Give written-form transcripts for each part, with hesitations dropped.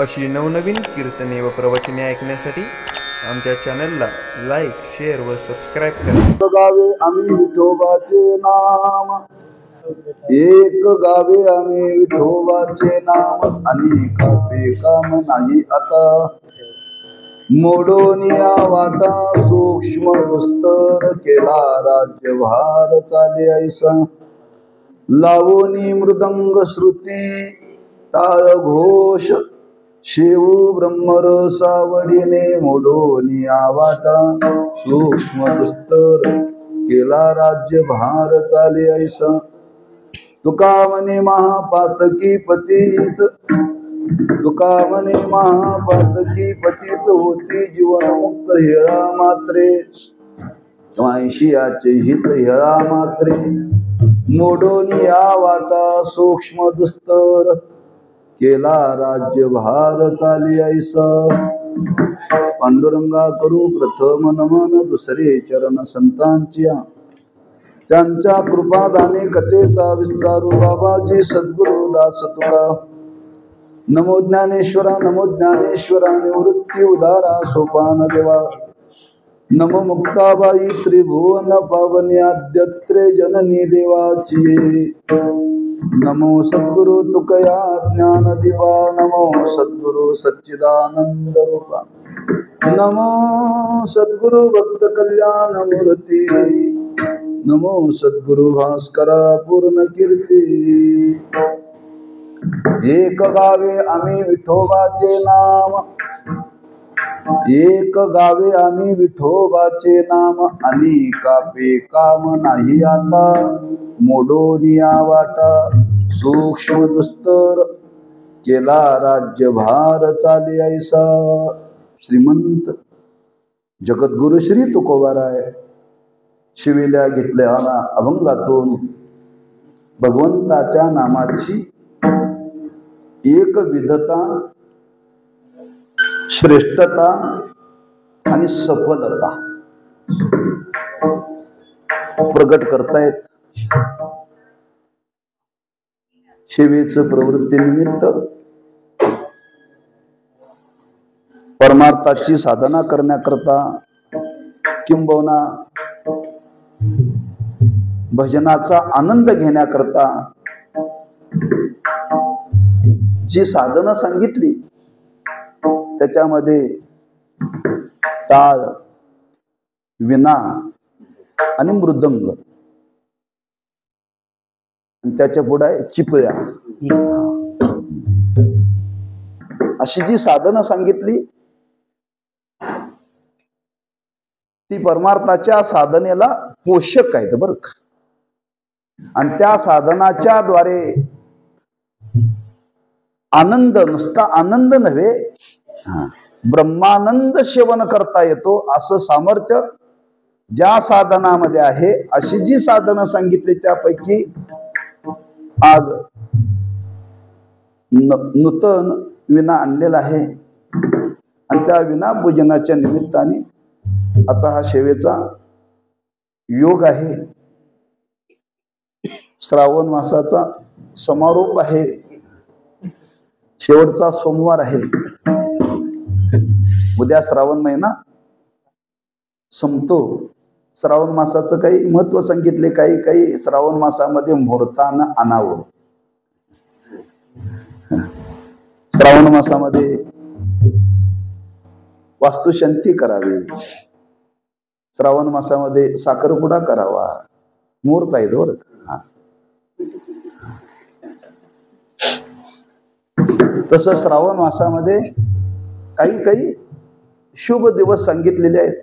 अशी नवनवीन कीर्तने व प्रवचने ऐकण्यासाठी आमच्या चॅनलला लाईक, शेअर व सबस्क्राईब करा. गावे आम्ही विठोबाचे नाम, एक गावे आम्ही विठोबाचे नाम, अनेक बेकाम नाही आता. मोडोनिया वाटा सूक्ष्म दुस्तर, केला राज्यभार चाले ऐसा. लावोनी मृदंग श्रुती टाळ घोष, शिव ब्रह्मरसावडीने मोडोनी आवाटा. सूक्ष्म दुस्तर केला राज्यभार चाले ऐसा. तुका म्हणे महापातकी पतित, तुका म्हणे महापातकी पतित, होती जीवनमुक्त हेळा मात्रे. ऐशियाचे हित हेळा मात्रे, मोडोनी आवाटा सूक्ष्म दुस्तर, केला राज्यभार चाले ऐसा. पांडुरंगा करू प्रथम नमन, दुसरे चरण संतांच्या. त्यांच्या कृपादाने कथेचा विस्तारू, बाबाजी सद्गुरु दास तुका. नमो ज्ञानेश्वरा, नमो ज्ञानेश्वरा, निवृत्ती उदारा सोपान देवा. नमो मुक्ताबाई त्रिभुवन पावनी, आद्यत्रे जननी देवाची. नमो सद्गुरु तुकया ज्ञान दिवा, नमो सद्गुरु सच्चिदानंद रूपा. नमो सद्गुरु भक्त कल्याण मूर्ती, नमो सद्गुरु भास्करा पूर्ण कीर्ती. एक गावे आम्ही विठोबाचे नाम, एक गावे आम्ही विठोबाचे नाम, अनेका बेकाम नाही आता. मोडोनिया वाटा सूक्ष्म दुस्तर, केला राज्यभार चाले ऐसा. श्रीमंत जगद्गुरु श्री तुकोबाराय शिविल्या घेतल्या अभंगातून भगवंताच्या नामाची एक विधता, श्रेष्ठता आणि सफलता प्रगट करतायत. सेवेचं प्रवृत्ती निमित्त परमार्थाची साधना करण्याकरता, किंबहुना भजनाचा आनंद घेण्याकरता जी साधना सांगितली, त्याच्यामध्ये टाळ, विना आणि मृदंग, त्याच्या पुढे चिपळ्या, अशी जी साधना सांगितली ती परमार्थाच्या साधनेला पोषक आहेत बरं का. आणि त्या साधनाच्या द्वारे आनंद, नुसता आनंद नव्हे, ब्रह्मानंद सेवन करता येतो असं सामर्थ्य ज्या साधनामध्ये आहे. अशी जी साधना सांगितली त्यापैकी आज नूतन विना आणलेला आहे. आणि त्या विना पूजनाच्या निमित्ताने आता हा सेवेचा योग आहे. श्रावण मासाचा समारोप आहे, शेवटचा सोमवार आहे. उद्या श्रावण महिना संपतो. श्रावण मासाचं काही महत्व सांगितले, काही श्रावण मासामध्ये मुहूर्तानं आणावं. श्रावण मासामध्ये वास्तुशांती करावी, श्रावण मासामध्ये साखरपुडा करावा, मुहूर्त आहे बरं. तसं श्रावण मासामध्ये काही शुभ दिवस सांगितलेले आहेत.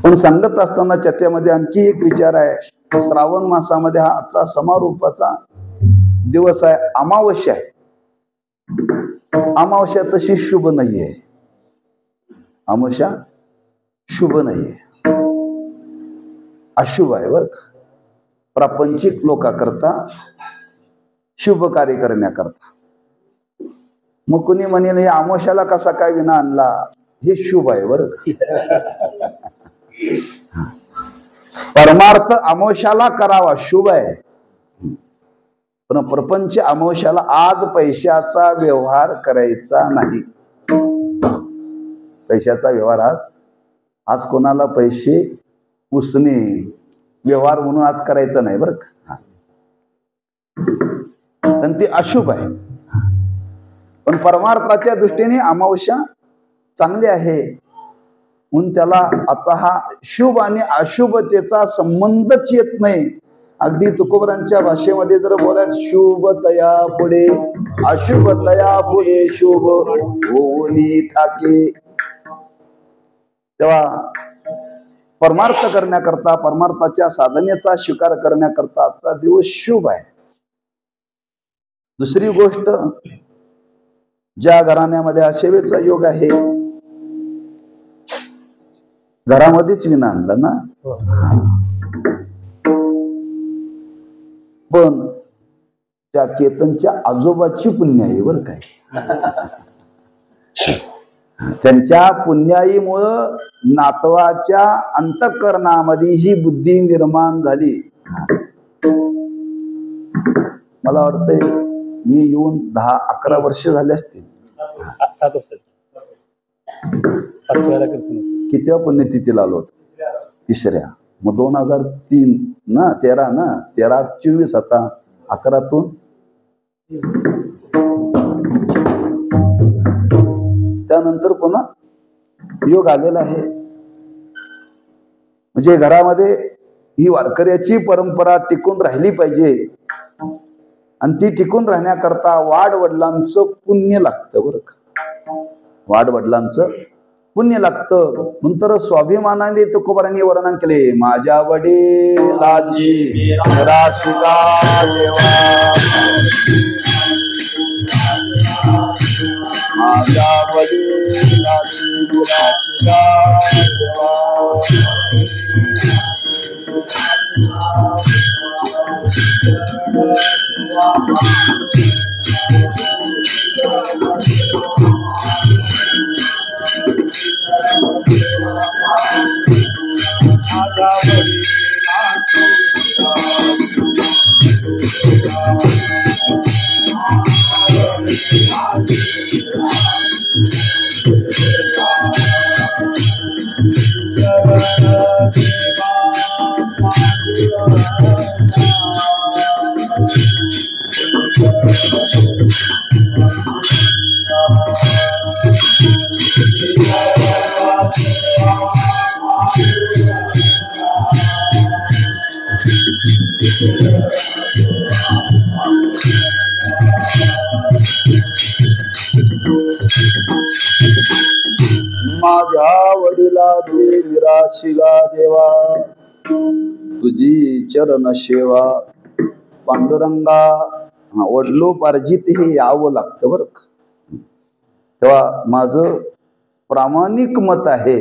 पण सांगत असताना त्यामध्ये आणखी एक विचार आहे. श्रावण मासामध्ये हा आजचा समारोपाचा दिवस आहे, अमावस्या आहे. अमावस्या तशी शुभ नाहीये, अमावस्या शुभ नाहीये, अशुभ आहे बर का. प्रापंचिक लोकांकरता, शुभ कार्य करण्याकरता. मग कुणी म्हणेल हे अमावस्याला कसा काय विना आणला, हे शुभ आहे बर का. परमार्थ अमावस्याला करावा शुभ आहे, पण प्रपंच अमावस्याला आज पैशाचा व्यवहार करायचा नाही. पैशाचा व्यवहार आज कोणाला पैसे उसने व्यवहार म्हणून आज करायचा नाही बरं का. पण ते अशुभ आहे. पण परमार्थाच्या दृष्टीने अमावस्या चांगली आहे म्हणून त्याला आजचा हा शुभ आणि अशुभतेचा संबंधच येत नाही. अगदी तुकोबरांच्या भाषेमध्ये जर बोलायला शुभतया पुढे अशुभतया पुढे शुभ होनी ठाके, तेव्हा परमार्थ करण्याकरता परमार्थाच्या साधनेचा स्वीकार करण्याकरता आजचा दिवस शुभ आहे. दुसरी गोष्ट, ज्या घराण्यामध्ये सेवेचा योग आहे घरामध्येच विना आणलं ना, पण त्या केतनच्या आजोबाची पुण्याई बर काय, त्यांच्या पुण्याईमुळं नातवाच्या अंतःकरणामध्ये ही बुद्धी निर्माण झाली. मला वाटतंय मी येऊन 10-11 वर्ष झाले असतील. 7 वर्ष. कितव्या पुण्यतिथीला आलो होतो? 3ऱ्या. मग 2003 ना, 13 ना, 13-24 आता 11तून त्यानंतर पुन्हा योग आलेला आहे. म्हणजे घरामध्ये ही वारकऱ्याची परंपरा टिकून राहिली पाहिजे आणि ती टिकून राहण्याकरता वाडवडिलांचं पुण्य लागतं बरं का. वाडवडिलांचं पुण्य लागतं. नंतर स्वाभिमानाने तुकोबारांनी वर्णन केले, माझ्या वडिलाची राशिदा देवा, माझ्या वडिलाची राशिदा देवा, माझ्या वडिलाची निराशिगा देवा, तुझी चरण सेवा पांडुरंगा. वडलोपार्जित हे यावं लागतं बरं का. तेव्हा माझं प्रामाणिक मत आहे,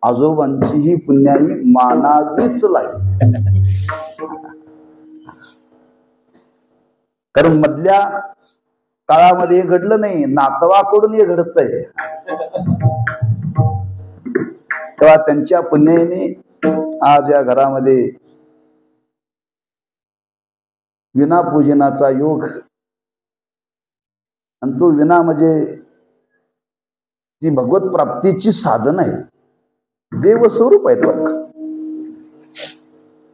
आजोबांची ही पुण्याई मानावीच लागेल. कारण मधल्या काळामध्ये हे घडलं नाही, नातवाकडून हे घडतंय. तेव्हा त्यांच्या पुण्याईने आज या घरामध्ये विनापूजनाचा योग, आणि तो विना म्हणजे ती भगवत प्राप्तीची साधन आहे, देवस्वरूप आहेत बरं का.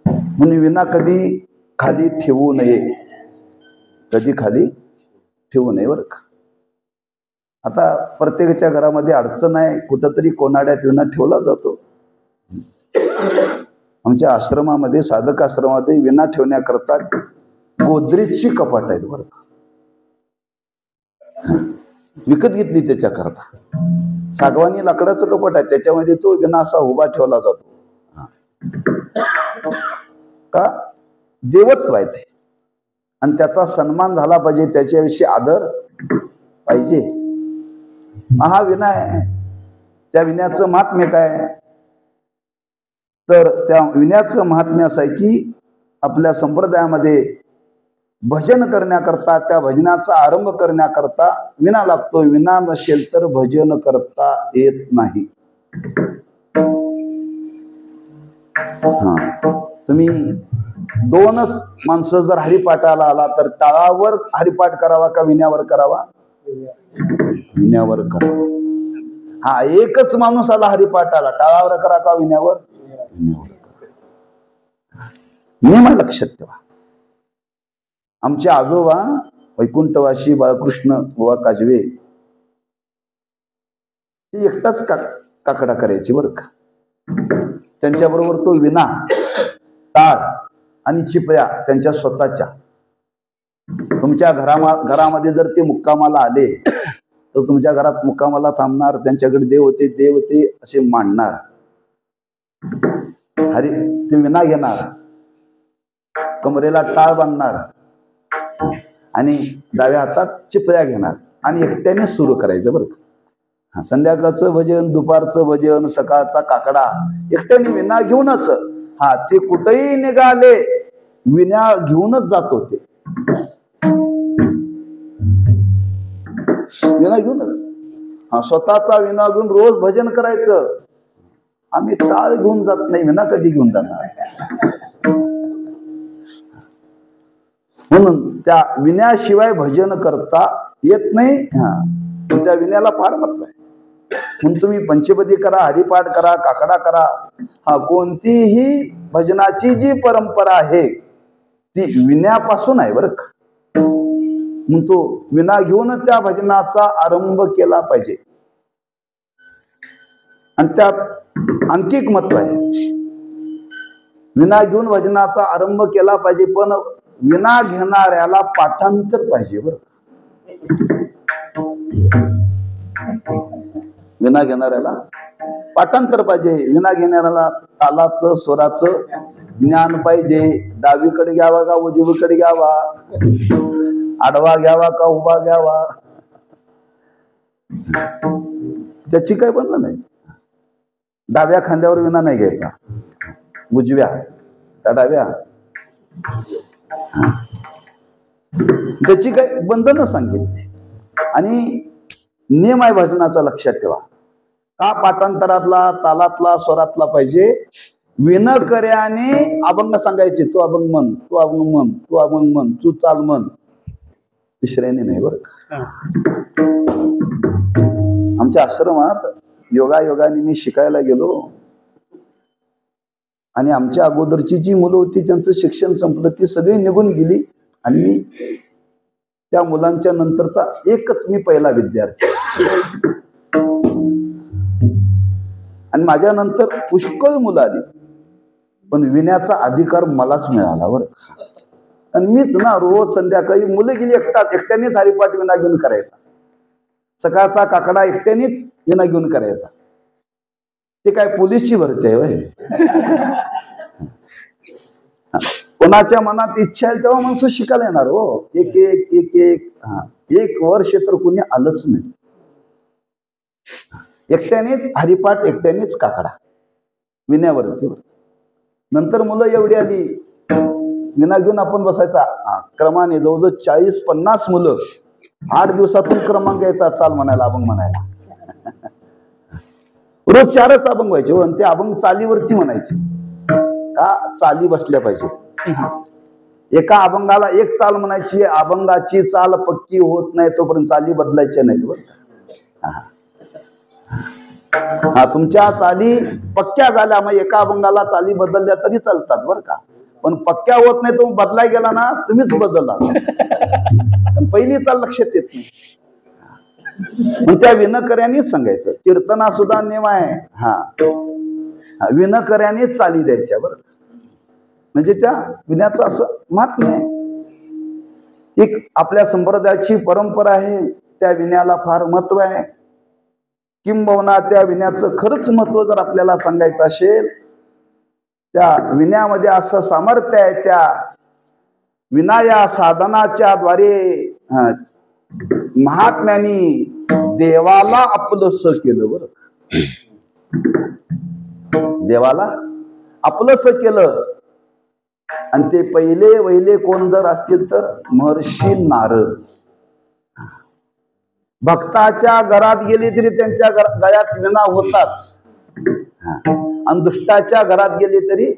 म्हणून विना कधी खाली ठेवू नये, कधी खाली ठेवू नये बरं का. आता प्रत्येकाच्या घरामध्ये अडचण आहे, कुठंतरी कोनाड्यात विना ठेवला जातो. आमच्या आश्रमामध्ये, साधक आश्रमामध्ये विना ठेवण्याकरता गोदरेजची कपाट आहेत बरं का. विकत घेतली त्याच्याकरता. सागवानी लाकडाचं कपाट आहे, त्याच्यामध्ये तो विना असा उभा ठेवला जातो. का? देवत्व आहे ते, आणि त्याचा सन्मान झाला पाहिजे, त्याच्याविषयी आदर पाहिजे. हा विना आहे. त्या विण्याचं महात्म्य काय? तर त्या विण्याचं महात्म्य असं आहे की आपल्या संप्रदायामध्ये भजन करण्याकरता, त्या भजनाचा आरंभ करण्याकरता विना लागतो. विना नसेल तर भजन करता येत नाही. तुम्ही दोनच माणसं जर हरिपाठाला आला तर टाळावर हरिपाठ करावा का विण्यावर करावा? विण्यावर करावा. हा, एकच माणूस आला हरिपाठाला, टाळावर करा का विण्यावर? विण्यावर करा. नियम लक्षात ठेवा. आमचे आजोबा वैकुंठवासी बाळकृष्ण बुवा काजवे ते एकटाच काकडा करायची बरं का. त्यांच्याबरोबर तो विना, टाळ आणि चिपळ्या त्यांच्या स्वतःच्या. तुमच्या घरामध्ये जर ते मुक्कामाला आले तर तुमच्या घरात मुक्कामाला थांबणार, त्यांच्याकडे देवते देवते असे मांडणार, हरी ते विना घेणार, कमरेला टाळ बांधणार आणि डाव्या हातात चिपळ्या घेणार आणि एकट्याने सुरू करायचं बरं का. संध्याकाळचं भजन, दुपारचं भजन, सकाळचा काकडा एकट्याने विना घेऊनच. हा, ते कुठेही निघाले विना घेऊनच जात होते, विना घेऊनच. हा, स्वतःचा विना घेऊन रोज भजन करायचं. आम्ही टाळ घेऊन जात नाही, विना कधी घेऊन जाणार? म्हणून त्या विण्याशिवाय भजन करता येत नाही. हा, त्या विण्याला फार महत्व आहे. म्हणून तुम्ही पंचपदी करा, हरिपाठ करा, काकडा करा. हा, कोणतीही भजनाची जी परंपरा आहे ती विण्यापासून आहे बरं का. म्हणून तो विना घेऊन त्या भजनाचा आरंभ केला पाहिजे. आणि त्यात आणखी एक महत्व आहे. विना घेऊन भजनाचा आरंभ केला पाहिजे, पण विना घेणाऱ्याला पाठांतर पाहिजे बरं. विना घेणाऱ्याला पाठांतर पाहिजे. विना घेणाऱ्याला तालाचं, स्वराचं ज्ञान पाहिजे. डावीकडे घ्यावा का उजवीकडे घ्यावा, आडवा घ्यावा का उभा घ्यावा, त्याची काही बंधन नाही. डाव्या खांद्यावर विना नाही घ्यायचा, उजव्या का डाव्या, त्याची काही बंधन सांगितली. आणि नियम आहे भजनाचा, लक्षात ठेवा. का पाठांतरातला, तालातला, स्वरातला पाहिजे. विणकऱ्याने अभंग सांगायचे. तू अभंग म्हण, तू अभंग म्हण, तू अभंग म्हण, तू चाल म्हण. तिसऱ्याने नाही बरं का. आमच्या आश्रमात योगायोगाने मी शिकायला गेलो आणि आमच्या अगोदरची जी मुलं होती त्यांचं शिक्षण संपलं, ती सगळी निघून गेली आणि मी त्या मुलांच्या नंतरचा एकच मी पहिला विद्यार्थी. आणि माझ्या नंतर पुष्कळ मुलं आली, पण विण्याचा अधिकार मलाच मिळाला बरं. आणि मीच ना रोज संध्याकाळी, मुलं गेली एकट्यानेच हरिपाठ विना घेऊन करायचा. सकाळचा काकडा एकट्यानेच विना घेऊन करायचा. ते काय पोलीसची भरती आहे वय? कोणाच्या मनात इच्छा आहे तेव्हा माणसं शिकायला येणार हो. एक एक एक एक हा, एक वर्ष तर कोणी आलंच नाही. एकट्यानेच हरिपाठ, एकट्यानेच काकडा विण्यावरती. नंतर मुलं एवढी आली, विना घेऊन आपण बसायचा क्रमाने. जवळजवळ 40-50 मुलं 8 दिवसातून क्रमांक यायचा चाल म्हणायला, अभंग म्हणायला. रोज 4च अभंग व्हायचे. आणि ते अभंग चालीवरती म्हणायचे. का? चाली बसल्या पाहिजे. एका अभंगाला एक चाल म्हणायची. अभंगाची चाल पक्की होत नाही तोपर्यंत चाली बदलायच्या नाहीत बरं. हा, तुमच्या चाली पक्क्या झाल्या, मग एका अभंगाला चाली बदलल्या तरी चालतात बरं का. पण पक्क्या होत नाही, तो बदलाय गेला ना तुम्हीच बदलला. पण पहिली चाल लक्षात येत नाही. मग त्या विणकऱ्यानेच सांगायचं. कीर्तना सुद्धा नियम आहे. हा, विणकऱ्यानेच चाली द्यायच्या बरं. म्हणजे त्या विण्याचं असं महात्म्य आहे. एक आपल्या संप्रदायाची परंपरा आहे, त्या विण्याला फार महत्व आहे. किंबहुना त्या विण्याचं खरंच महत्व जर आपल्याला सांगायचं असेल, त्या विण्यामध्ये असं सामर्थ्य आहे. त्या विना या साधनाच्या द्वारे महात्म्यानी देवाला आपलंस केलं बरं. देवाला आपलंस केलं. आणि ते पहिले वहिले कोण जर असतील तर महर्षी नारद. भक्ताच्या घरात गेली तरी त्यांच्या गळ्यात विणा होताच. आणि दुष्टाच्या घरात गेली तरी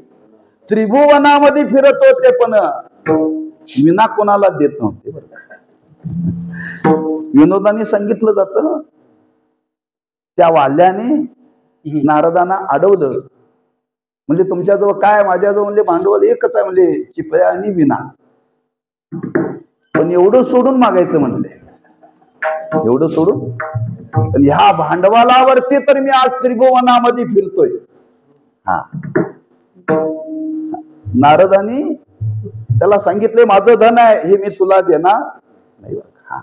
त्रिभुवनामध्ये फिरत होते पण विना कोणाला देत नव्हते बरं का. विनोदाने सांगितलं जातं त्या वाल्याने नारदांना अडवलं. म्हणजे तुमच्याजवळ काय, माझ्याजवळ म्हणजे भांडवल एकच आहे म्हणजे चिपळ्या आणि विना, पण एवढं सोडून मागायचं म्हणले, एवढं सोडून. पण ह्या भांडवलावरती तर मी आज त्रिभुवनामध्ये फिरतोय. हा, नारदांनी त्याला सांगितले माझं धन आहे हे मी तुला देणार नाही. हा,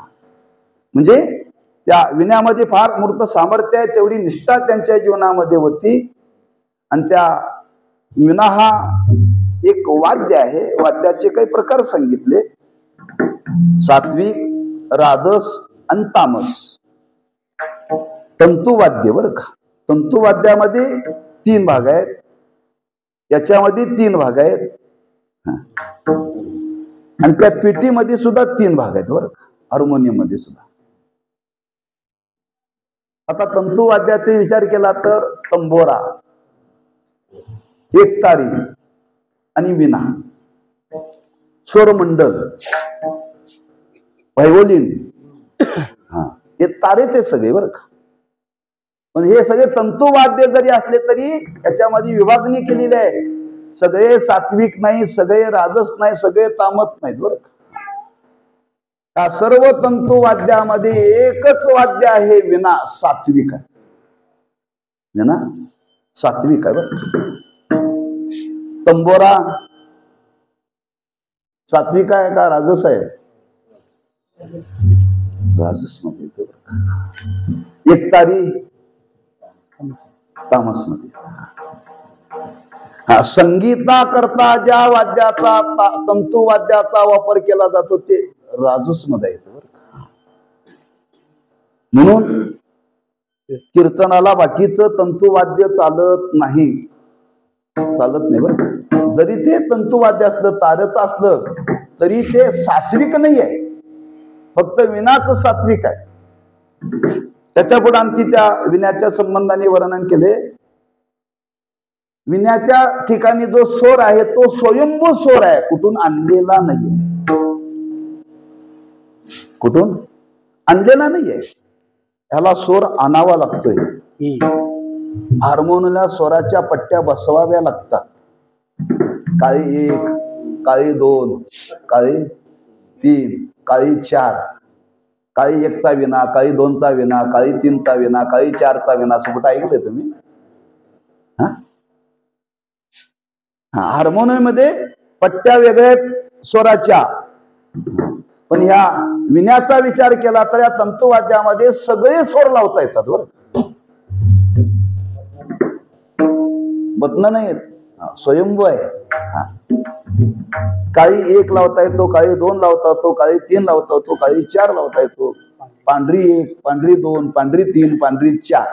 म्हणजे त्या विण्यामध्ये फार मूर्त सामर्थ्य आहे, तेवढी निष्ठा त्यांच्या जीवनामध्ये होती. आणि त्या विना हा एक वाद्य आहे. वाद्याचे काही प्रकार सांगितले, सात्विक, राजस आणि तामस. तंतुवाद्य बरं का. तंतुवाद्यामध्ये 3 भाग आहेत, याच्यामध्ये 3 भाग आहेत, आणि त्या पेटीमध्ये सुद्धा 3 भाग आहेत बरं का, हार्मोनियम मध्ये सुद्धा. आता तंतुवाद्याचा विचार केला तर तंबोरा, एकतारी आणि विना, स्वरमंडल, व्हायोलिन, हा, हे तारेचे सगळे बरं का. पण हे सगळे तंतुवाद्य जरी असले तरी याच्यामध्ये विभागणी केलेली आहे. सगळे सात्विक नाही, सगळे राजस नाही, सगळे तामस नाहीत बरं का. या सर्व तंतुवाद्यामध्ये एकच वाद्य आहे विना, सात्विक आहे. विना सात्विक आहे बरं. तंबोरा सात्विक आहे का राजस आहे? राजस मध्ये येतो बरं का. एकतारी तामस मध्ये. हा, संगीता करता ज्या वाद्याचा तंतुवाद्याचा वापर केला जातो ते राजस मध्ये येतो बरं का. म्हणून कीर्तनाला बाकीचं तंतुवाद्य चालत नाही, चालत नाही बरं का. जरी ते तंतुवाद्य असलं, तारचं असलं तरी ते सात्विक नाही आहे, फक्त विनाचं सात्विक आहे. त्याच्या पुढे आणखी त्या विण्याच्या संबंधाने वर्णन केले. विण्याच्या ठिकाणी जो स्वर आहे तो स्वयंभू स्वर आहे, कुठून आणलेला नाहीये, कुठून आणलेला नाहीये. ह्याला स्वर आणावा लागतोय. हार्मोनियमला स्वराच्या पट्ट्या बसवाव्या लागतात. काळी 1, काळी 2, काळी 3, काळी 4, काळी 1चा विना, काळी 2चा विना, काळी 3चा विना, काळी 4चा विना. असं कुठं ऐकलंय तुम्ही? हा, हार्मोनियम मध्ये पट्ट्या वेगळ्या स्वराच्या. पण ह्या विण्याचा विचार केला तर या तंतुवाद्यामध्ये सगळे स्वर लावता येतात बरं. बटन नाही, स्वयंभू आहे. काळी 1 लावता येतो, काळी 2 लावता येतो, काळी 3 लावता येतो, काळी 4 लावता येतो, पांढरी 1, पांढरी 2, पांढरी 3, पांढरी 4.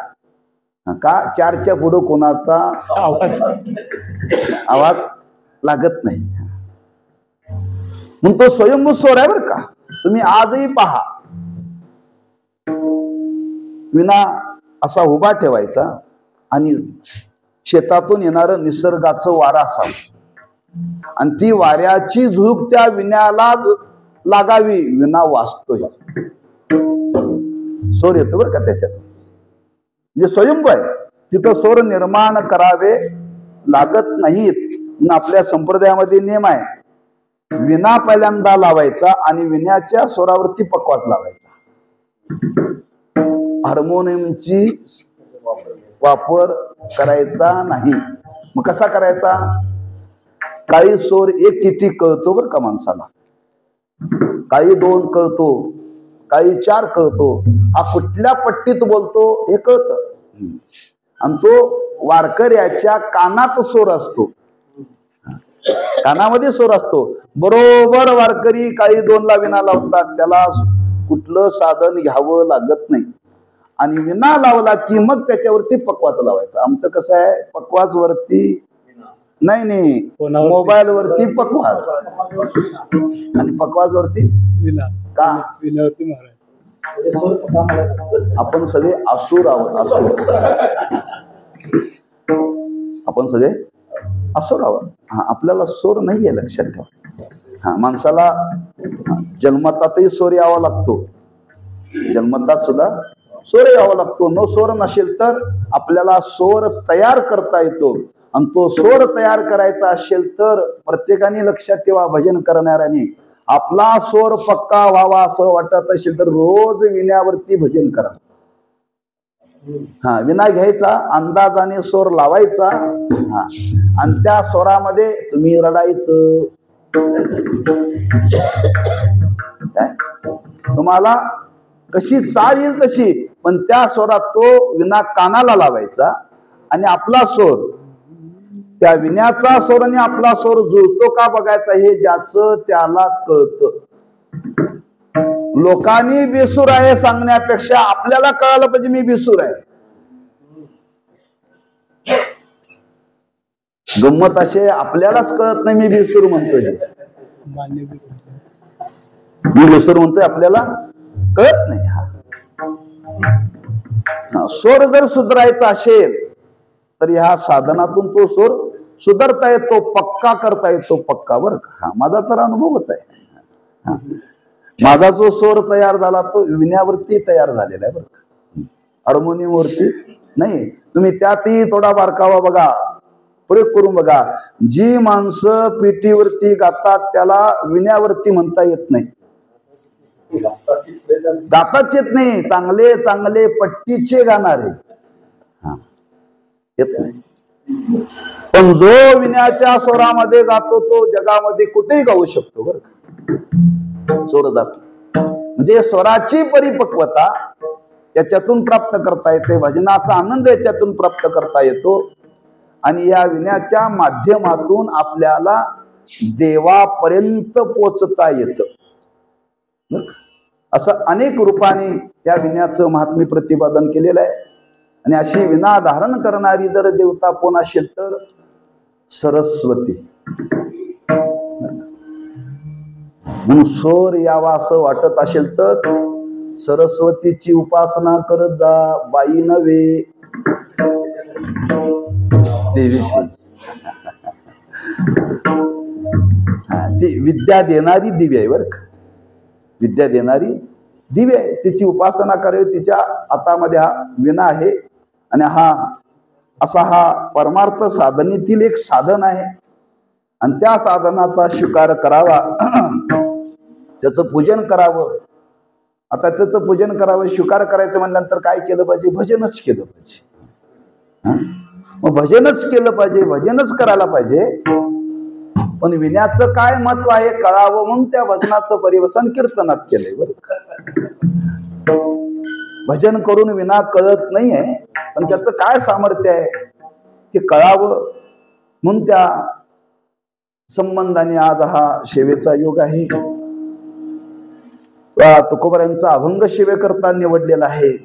का 4च्या पुढे कोणाचा आवाज लागत नाही. मग तो स्वयंभू स्वर आहे बरं का. तुम्ही आजही पहा, विना असा उभा ठेवायचा आणि शेतातून येणारं निसर्गाचं वारा असावं, आणि ती वाऱ्याची झुळूक त्या विण्याला लागावी. विना वाजतोय, स्वर येतो बरं का त्याच्यात. म्हणजे स्वयंभू आहे, तिथं स्वर निर्माण करावे लागत नाहीत. आपल्या संप्रदायामध्ये नियम आहे, विना पहिल्यांदा लावायचा आणि विण्याच्या स्वरावरती पकवाज लावायचा. हार्मोनियमची वापर करायचा नाही. मग कसा करायचा? काही स्वर 1 किती कळतो बरं का माणसाला, काही 2 कळतो, काही 4 कळतो. हा कुठल्या पट्टीत बोलतो हे कळत, आणि तो वारकऱ्याच्या कानात स्वर असतो, कानामध्ये स्वर असतो. बरोबर वारकरी काही 2 ला विना लावतात, त्याला कुठलं साधन घ्यावं लागत नाही. आणि विना लावला की मग त्याच्यावरती पकवाज लावायचा. आमचं कसं आहे, पकवाज वरती नाही, मोबाईल वरती पकवाज आणि पकवाज वरती विना. का विनावरती महाराज? आपण सगळे असुर आहोत, असुर. आपण सगळे असो राहावं. हा, आपल्याला सोर नाहीये, लक्षात ठेवा. हा, माणसाला जन्मतातही सोर यावा लागतो, जन्मतात सुद्धा सोर यावा लागतो. नो सोर नसेल तर आपल्याला सोर तयार करता येतो. आणि तो सोर तयार करायचा असेल तर प्रत्येकाने लक्षात ठेवा, भजन करणाऱ्याने आपला सोर पक्का व्हावा असं वाटत असेल तर रोज विण्यावरती भजन करा. हा, विना घ्यायचा, अंदाजाने सोर लावायचा. हा, आणि त्या स्वरामध्ये तुम्ही रडायचं. तुम्हाला कशी चाल येईल तशी, पण त्या स्वरात तो विना कानाला लावायचा आणि आपला सोर, त्या विण्याचा स्वर आणि आपला स्वर जुळतो का बघायचा, हे ज्याचं त्याला कळतं. लोकांनी बेसूर आहे सांगण्यापेक्षा आपल्याला कळालं पाहिजे मी बेसूर आहे. गंमत असे, आपल्यालाच कळत नाही मी बेसूर म्हणतोय, मी बेसूर म्हणतोय, आपल्याला कळत नाही. हा, स्वर जर सुधारायचा असेल तर ह्या साधनातून तो स्वर सुधारता येतो, पक्का करता येतो, पक्का. बरं का, हा माझा तर अनुभवच आहे. माझा जो स्वर तयार झाला तो विण्यावरती तयार झालेला आहे, बरं का, हार्मोनियम वरती नाही. तुम्ही त्यातही थोडा बारकावा बघा, प्रयोग करून बघा. जी माणसं पेटीवरती गातात त्याला विण्यावरती म्हणता येत नाही, गाताच येत नाही. चांगले चांगले पट्टीचे गाणारे येत नाही, पण जो विण्याच्या स्वरामध्ये गातो तो जगामध्ये कुठेही गाऊ शकतो. बरं का, स्वर जातो म्हणजे स्वराची परिपक्वता याच्यातून प्राप्त करता येते, भजनाचा आनंद याच्यातून प्राप्त करता येतो. आणि या विण्याच्या माध्यमातून आपल्याला देवापर्यंत पोचता येतं. बरं का, असं अनेक रूपाने या विण्याचं महात्म्य प्रतिपादन केलेलं आहे. आणि अशी विना धारण करणारी जर देवता कोण असेल तर सरस्वती. म्हणून सोर यावा असं वाटत असेल तर सरस्वतीची उपासना करत जा, बाई नव्हे देवीची. ती विद्या देणारी दिवी आहे, बरं का, विद्या देणारी दिवी आहे. तिची उपासना करावी. तिच्या हातामध्ये हा विणा आहे आणि हा परमार्थ साधनेतील एक साधन आहे. आणि त्या साधनाचा स्वीकार करावा, त्याचं पूजन करावं. आता त्याचं पूजन करावं, स्वीकार करायचं म्हणल्यानंतर काय केलं पाहिजे, भजनच केलं पाहिजे. मग भजनच केलं पाहिजे, भजनच करायला पाहिजे. पण विण्याचं काय महत्व आहे कळावं म्हणून त्या भजनाचं परिवसन कीर्तनात केलंय. बरं, भजन करून विना कळत नाहीये, पण त्याचं काय सामर्थ्य आहे हे कळावं म्हणून त्या संबंधाने आज हा सेवेचा योग आहे. तुकोबरायांचा अभंग सेवेकरता निवडलेला आहे.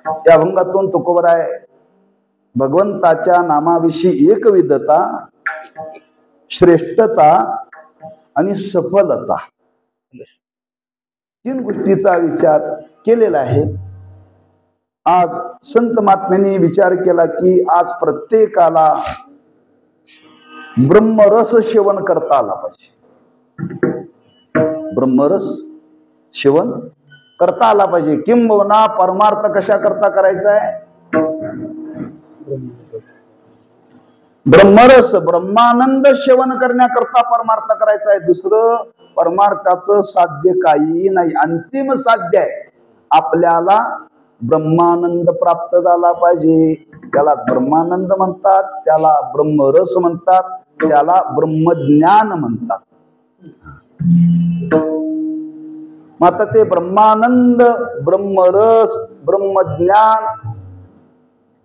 त्या अभंगातून तुकोबराय भगवंताच्या नामाविषयी एकविधता, श्रेष्ठता आणि सफलता, 3 गोष्टीचा विचार केलेला आहे. आज संत महात्म्यांनी विचार केला की आज प्रत्येकाला ब्रह्मरस सेवन करता आला पाहिजे. ब्रह्मरस सेवन करता आला पाहिजे. किंबहुना परमार्थ कशा करता करायचा आहे, ब्रह्मरस ब्रह्मानंद सेवन करण्याकरता परमार्थ करायचा आहे. दुसरं परमार्थाचं साध्य काही नाही. अंतिम साध्य आहे आपल्याला ब्रह्मानंद प्राप्त झाला पाहिजे. त्याला ब्रह्मानंद म्हणतात, त्याला ब्रह्मरस म्हणतात, त्याला ब्रह्मज्ञान म्हणतात. मग आता ते ब्रह्मानंद, ब्रह्मरस, ब्रह्मज्ञान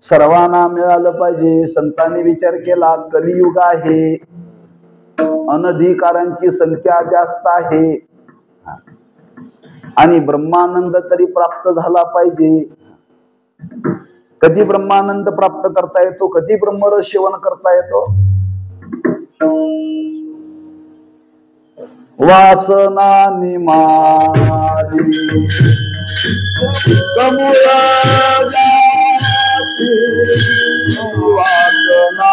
सर्वांना मिळालं पाहिजे. संतांनी विचार केला, कलियुग आहे, अनधिकारांची संख्या जास्त आहे आणि ब्रह्मानंद तरी प्राप्त झाला पाहिजे. कधी ब्रह्मानंद प्राप्त करता येतो, कधी ब्रह्मरस सेवन करता येतो. वासना निमाली समुद्र वासना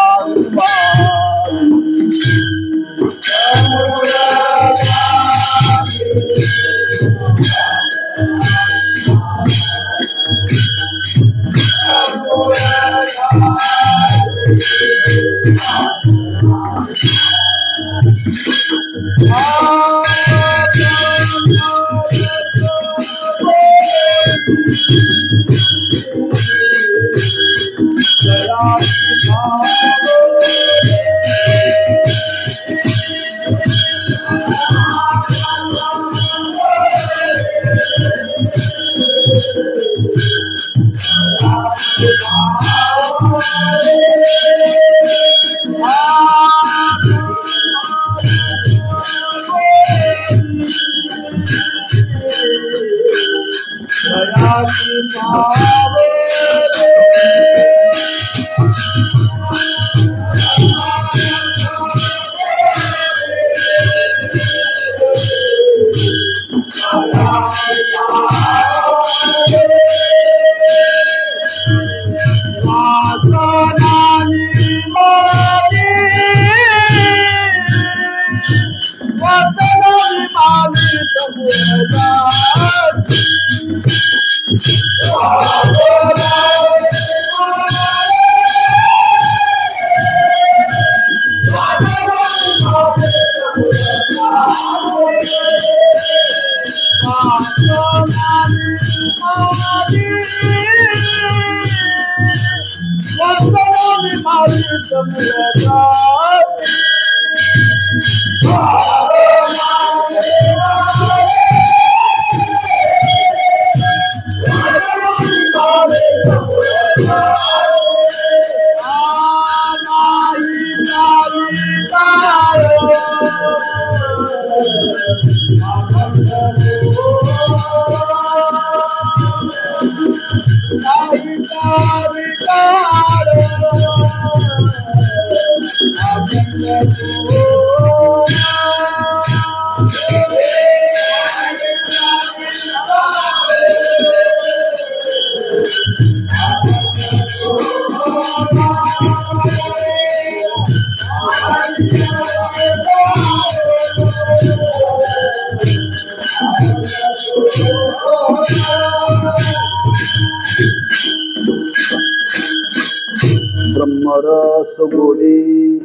ब्रह्मरस गोडी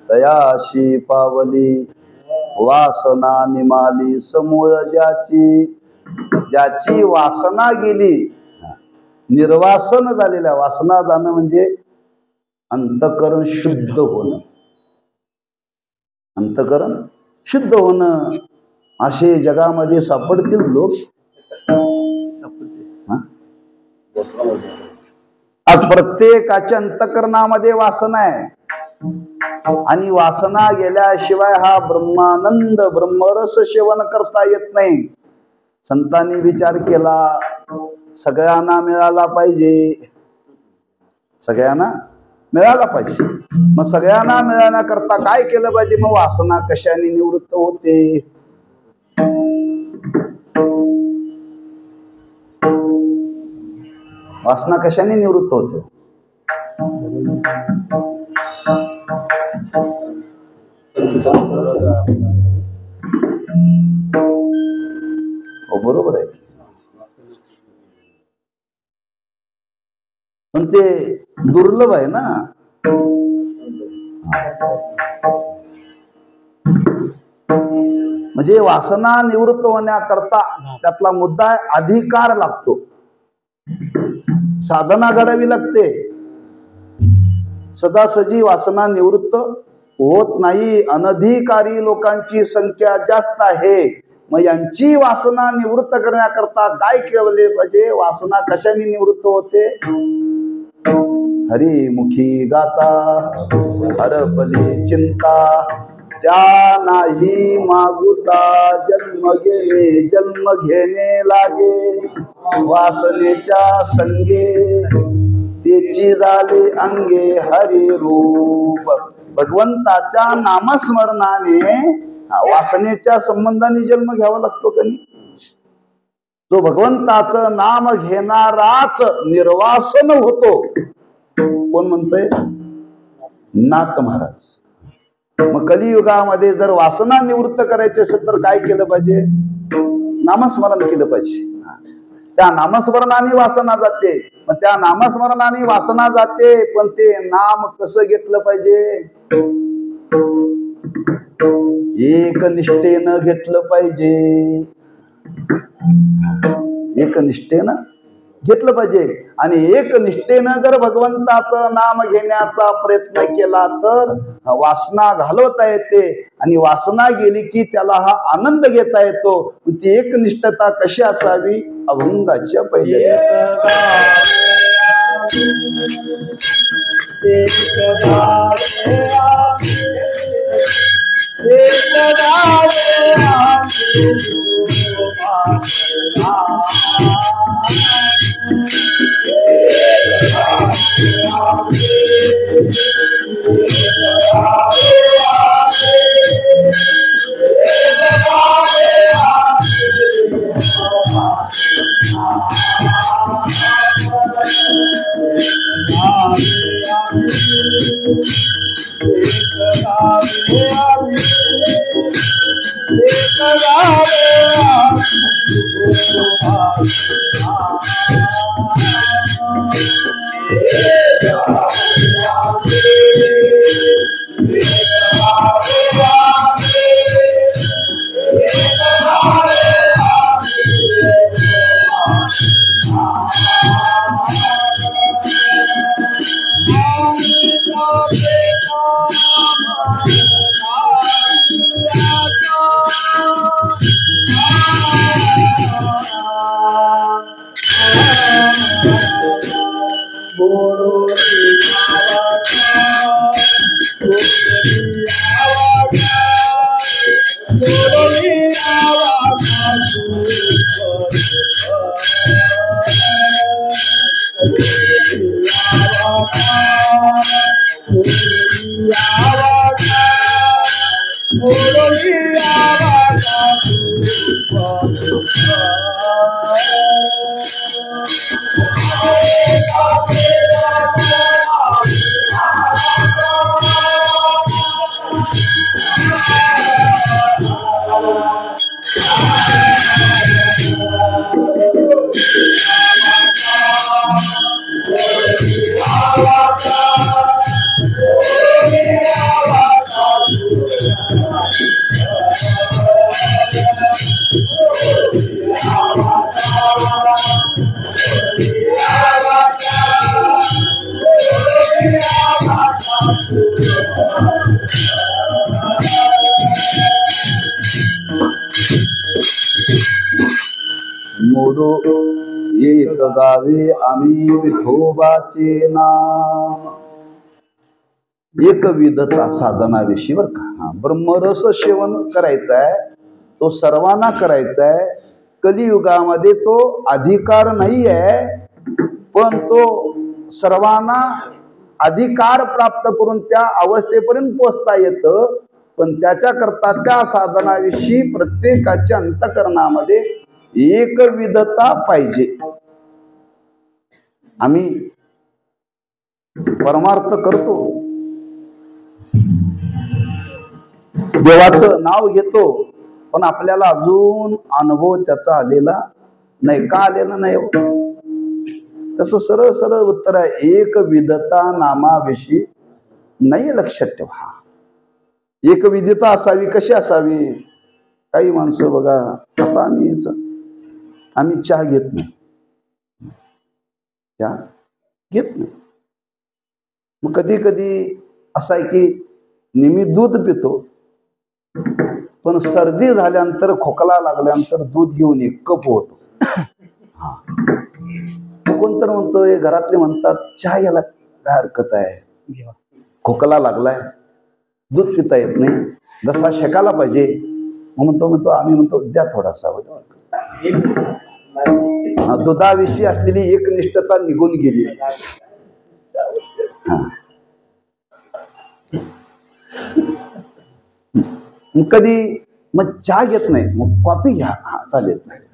दयाशी पावली वासना निमाली समूळ ज्याची वासना गेली, निर्वासन झालेल्या, वासना जाणं म्हणजे अंतःकरण शुद्ध होणं, अंतःकरण शुद्ध होणं. असे जगामध्ये सापडतील लोक. आज प्रत्येकाच्या अंतःकरणामध्ये वासना आहे आणि वासना गेल्याशिवाय हा ब्रह्मानंद ब्रह्मरस सेवन करता येत नाही. संतांनी विचार केला, सगळ्यांना मिळाला पाहिजे, सगळ्यांना मिळाला पाहिजे. मग सगळ्यांना मिळवण्याकरता काय केलं पाहिजे? मग वासना कशाने निवृत्त होते? वासना कशाने निवृत्त होते? हो, बरोबर आहे. पण ते दुर्लभ आहे ना. म्हणजे वासना निवृत्त होण्याकरता त्यातला मुद्दा आहे, अधिकार लागतो, साधना घडावी लागते. सदासजी वासना निवृत्त होत नाही. अनधिकारी लोकांची संख्या जास्त आहे. मग यांची वासना निवृत्त करण्याकरता काय केले पाहिजे? वासना कशाने निवृत्त होते? हरिमुखी गाता हरपली चिंता, त्या नाही मागुता जन्म घेणे लागे. वासनेच्या संगे त्याची झाले अंगे हरी रूप. भगवंताच्या नामस्मरणाने वासनेच्या संबंधाने जन्म घ्यावा लागतो का नाही? जो भगवंताचं नाम घेणाराच निर्वासन होतो. कोण म्हणतोय? नाथ महाराज. मग कलियुगामध्ये जर वासना निवृत्त करायची असेल तर काय केलं पाहिजे? नामस्मरण केलं पाहिजे. त्या नामस्मरणाने वासना जाते. पण त्या नामस्मरणाने वासना जाते, पण ते नाम कसं घेतलं पाहिजे? एक निष्ठेनं घेतलं पाहिजे. एक निष्ठेनं घेतलं पाहिजे. आणि एक निष्ठेनं जर भगवंताचं नाम घेण्याचा प्रयत्न केला तर वासना घालवता येते. आणि वासना गेली की त्याला हा आनंद घेता येतो. ती एक निष्ठता कशी असावी? अभंगाच्या पहिले मोडो एक गावे आम्ही विठोबाचे नाम. एक विधता साधनाविषयी बर का. ब्रह्मरस सेवन करायचा आहे, तो सर्वांना करायचा आहे. कलियुगामध्ये तो अधिकार नाही आहे, पण तो सर्वांना अधिकार प्राप्त करून त्या अवस्थेपर्यंत पोहोचता येतं. पण त्याच्याकरता त्या साधनाविषयी प्रत्येकाच्या अंतःकरणामध्ये एक विधता पाहिजे. आम्ही परमार्थ करतो, देवाचं नाव घेतो, पण आपल्याला अजून अनुभव त्याचा आलेला नाही. का आलेला नाही? त्याचं सरळ सरळ उत्तर आहे, एक विधता नामाविषयी नाही. लक्षात ठेवा, एक विधता असावी. कशी असावी? काही माणसं बघा, आता आम्ही चहा घेत नाही, चहा घेत नाही. मग कधी कधी असं आहे की नेहमी दूध पितो, पण सर्दी झाल्यानंतर खोकला लागल्यानंतर दूध घेऊन एक कप होतो. हा, कोणतर म्हणतोय, घरातले म्हणतात चहा घ्यायला काय हरकत आहे, खोकला लागलाय, दूध पिता येत नाही, जसा शेकायला पाहिजे. म्हणतो आम्ही म्हणतो द्या थोडासा. दुधाविषयी असलेली एक निष्ठता निघून गेली. कधी मग चहा घेत नाही, मग कॉफी घ्या. हा चालेल चालेल.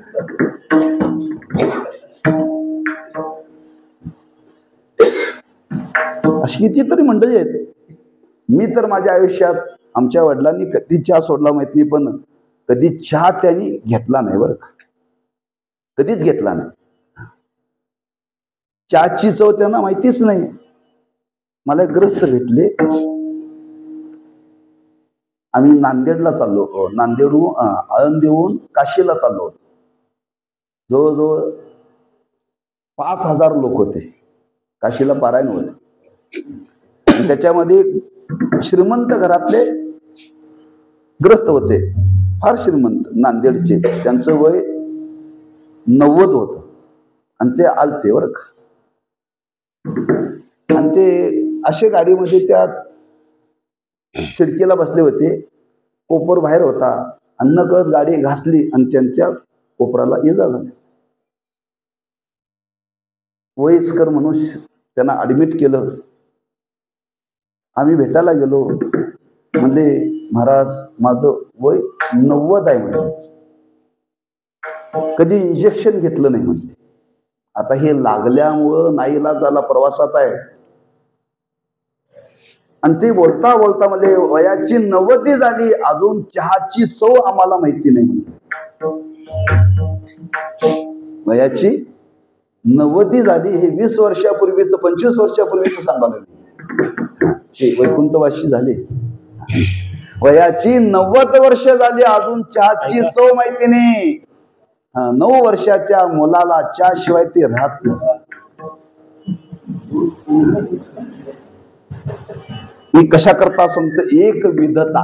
अशी कितीतरी मंडळी आहेत. मी तर माझ्या आयुष्यात आमच्या वडिलांनी कधी चहा सोडला माहित नाही, पण कधी चहा त्यांनी घेतला नाही बरं का, कधीच घेतला नाही. चहाची चव त्यांना माहितीच नाही. मला एक ग्रस्त भेटले. आम्ही नांदेडला चाललो, नांदेडहून आळंदीहून काशीला चाललो. जवळजवळ 5,000 लोक होते. काशीला पारायण होते. त्याच्यामध्ये श्रीमंत घरातले ग्रस्त होते, फार श्रीमंत नांदेडचे. त्यांचं वय 90 होतं आणि ते आलते बरं का. आणि ते असे गाडीमध्ये त्या खिडकीला बसले होते. कोपर बाहेर होता. अन्न करत गाडी घासली आणि त्यांच्या कोपराला इजा झाली. वयस्कर मनुष्य, त्यांना ऍडमिट केलं. आम्ही भेटायला गेलो. म्हणले महाराज माझं वय 90 आहे म्हणजे, कधी इंजेक्शन घेतलं नाही म्हणजे. आता हे लागल्यामुळं नाईलाजाला प्रवासात आहे. आणि ते बोलता बोलता म्हणजे वयाची 90 झाली, अजून चहाची चव आम्हाला माहिती नाही म्हणजे. वयाची 90 झाली. हे 20 वर्षापूर्वीच 25 वर्षापूर्वीच सांगायला ते वैकुंठवासी झाले. वयाची 90 वर्ष झाली, अजून चहाची चव माहिती नाही. 9 वर्षाच्या मुलाला चहा शिवाय ते राहत नाही. मी कशा करता सांगतो, एक विधता.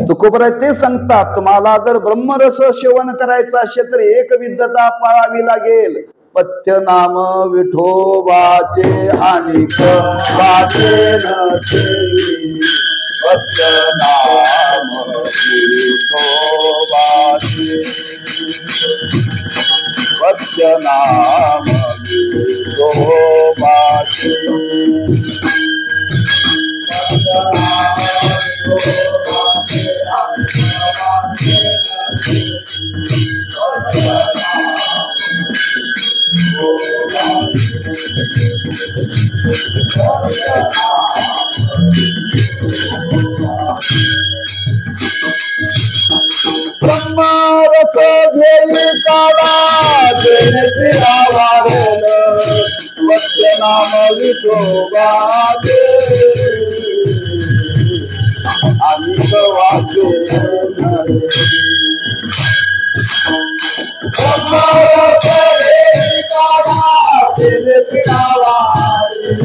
तुकोबर ते सांगतात, तुम्हाला जर ब्रह्मरस सेवन करायचं असेल तर एक विधता पाळावी लागेल. पथ्य नाम विठोबाचे अनिक वाचेन केली. पथ्य नाम विठोबाचे, पथ्य नाम विठोबाचे. ब्रह्मरस घेई काढा देन फिरावारेल. पथ्य नाम विठोबाचे अनिक वाचेन. ब्रह्मरस घेई काढा देन फिरावारेल.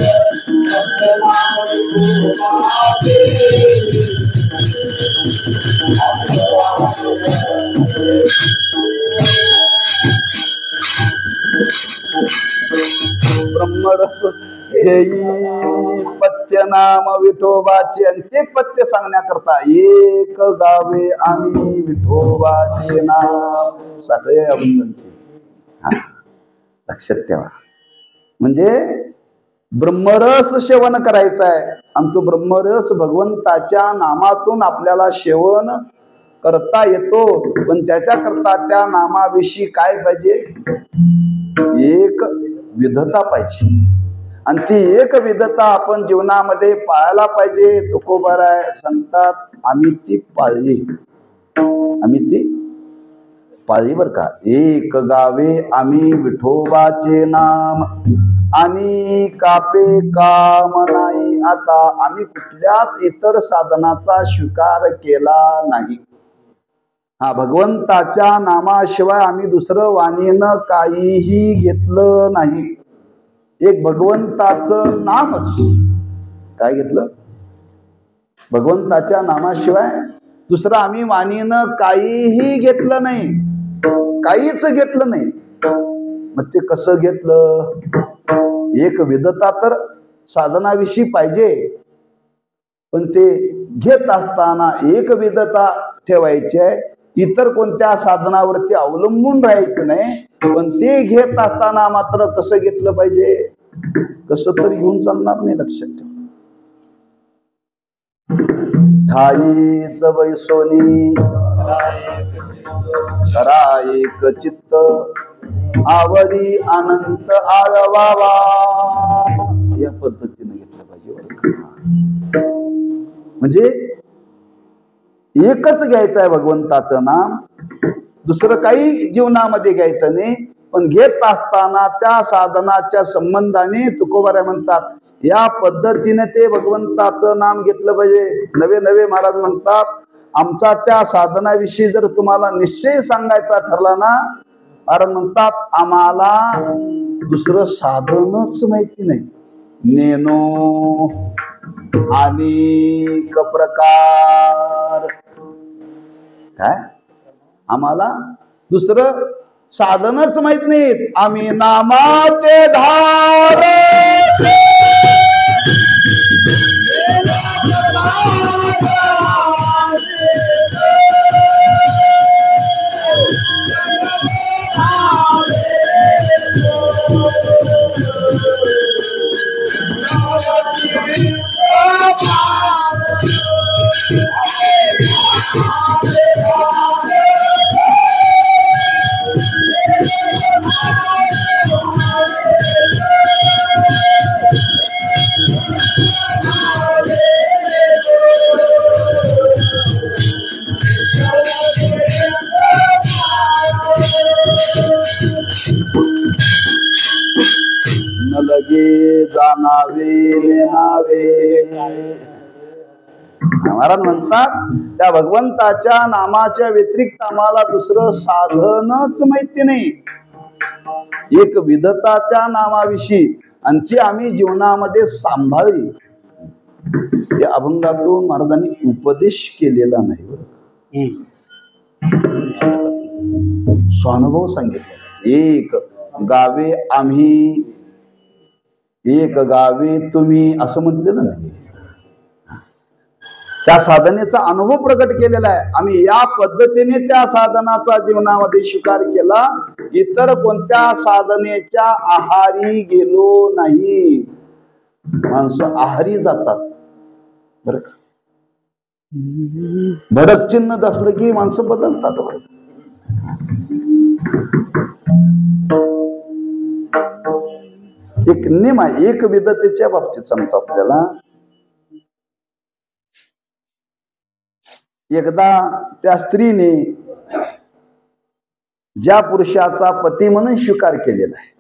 पथ्य नाम विठोबाचे ब्रह्मरस घेई पथ्य नाम विठोबाचे. आणि ते पथ्य सांगण्याकरता एक गावे आम्ही विठोबाचे नाम. सगळे अभंगांचे लक्षात ठेवा. म्हणजे ब्रह्मरस सेवन करायचा आहे. आणि तो ब्रह्मरस भगवंताच्या नामातून आपल्याला सेवन करता येतो. पण त्याच्याकरता त्या नामाविषयी काय पाहिजे, एक विधता पाहिजे. आणि ती एक विधता आपण जीवनामध्ये पाळायला पाहिजे. तुकोबाराय सांगतात, आम्ही ती पाळली. आम्ही ती पाळली बर का. एक गावे आम्ही विठोबाचे नाम आणि कापे काम नाही. आता आम्ही कुठल्याच इतर साधनाचा स्वीकार केला नाही. भगवंताच्या नामाशिवाय आम्ही दुसरं वाणीनं काहीही घेतलं नाही. एक भगवंताचं नामच. काय घेतलं? भगवंताच्या नामाशिवाय दुसरं आम्ही वाणीनं काहीही घेतलं नाही. काहीच घेतलं नाही. मग ते कसं घेतलं? एक विधता तर साधनाविषयी पाहिजे. पण ते घेत असताना एक विधता ठेवायची आहे. इतर कोणत्या साधनावरती अवलंबून राहायचं नाही. पण ते घेत असताना मात्र कसं घेतलं पाहिजे? कसं तर घेऊन चालणार नाही. लक्षात ठेवा. ठाईच बैसोनी करा एक चित्त आवडी अनंत आळवावा. या पद्धतीने घेतलं पाहिजे. म्हणजे एकच घ्यायचं आहे भगवंताचं नाम. दुसरं काही जीवनामध्ये घ्यायचं नाही. पण घेत असताना त्या साधनाच्या संबंधाने तुकोबाराय म्हणतात या पद्धतीने ते भगवंताचं नाम घेतलं पाहिजे. नवे नवे महाराज म्हणतात आमचा त्या साधनाविषयी जर तुम्हाला निश्चय सांगायचा ठरला ना, महाराज म्हणतात आम्हाला दुसरं साधनच माहिती नाही. नेनो अनेक प्रकार, काय आम्हाला दुसरं साधनच माहित नाहीत. आम्ही नामाचे धार न लगे जाणावे नेनावे. महाराज म्हणतात त्या भगवंताच्या नामाच्या व्यतिरिक्त आम्हाला दुसरं साधनच माहिती नाही. एक विधता त्या नामाविषयी आणि ती आम्ही जीवनामध्ये सांभाळली. या अभंगातून महाराजांनी उपदेश केलेला नाही, स्वानुभव सांगितला. एक गावे आम्ही, एक गावे तुम्ही असं म्हटलेलं नाही. त्या साधनेचा अनुभव प्रकट केलेला आहे. आम्ही या पद्धतीने त्या साधनाचा जीवनामध्ये स्वीकार केला. इतर कोणत्या साधनेच्या आहारी गेलो नाही. माणसं आहारी जातात बरं का. भडक चिन्ह असलं की माणसं बदलतात बरं. एक नियम आहे एक विधतेच्या बाबतीत सांगतो आपल्याला. एकदा त्या स्त्रीने ज्या पुरुषाचा पती म्हणून स्वीकार केलेला आहे,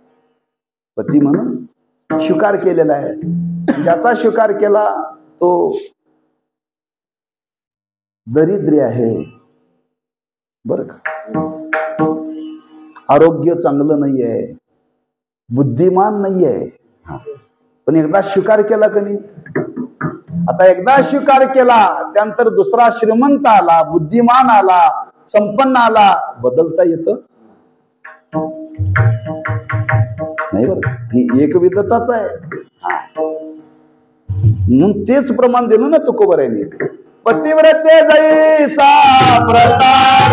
पती म्हणून स्वीकार केलेला आहे, ज्याचा स्वीकार केला तो दरिद्री आहे बर का, आरोग्य चांगलं नाही आहे, बुद्धिमान नाही आहे, पण एकदा स्वीकार केला का नाही. आता एकदा स्वीकार केला त्यानंतर दुसरा श्रीमंत आला, बुद्धिमान आला, संपन्न आला, बदलता येतं नाही बरं. ही एक विधताच आहे. म्हणून तेच प्रमाण दिलं ना तुकोबारायांनी. पतिव्रते जैसा प्रताप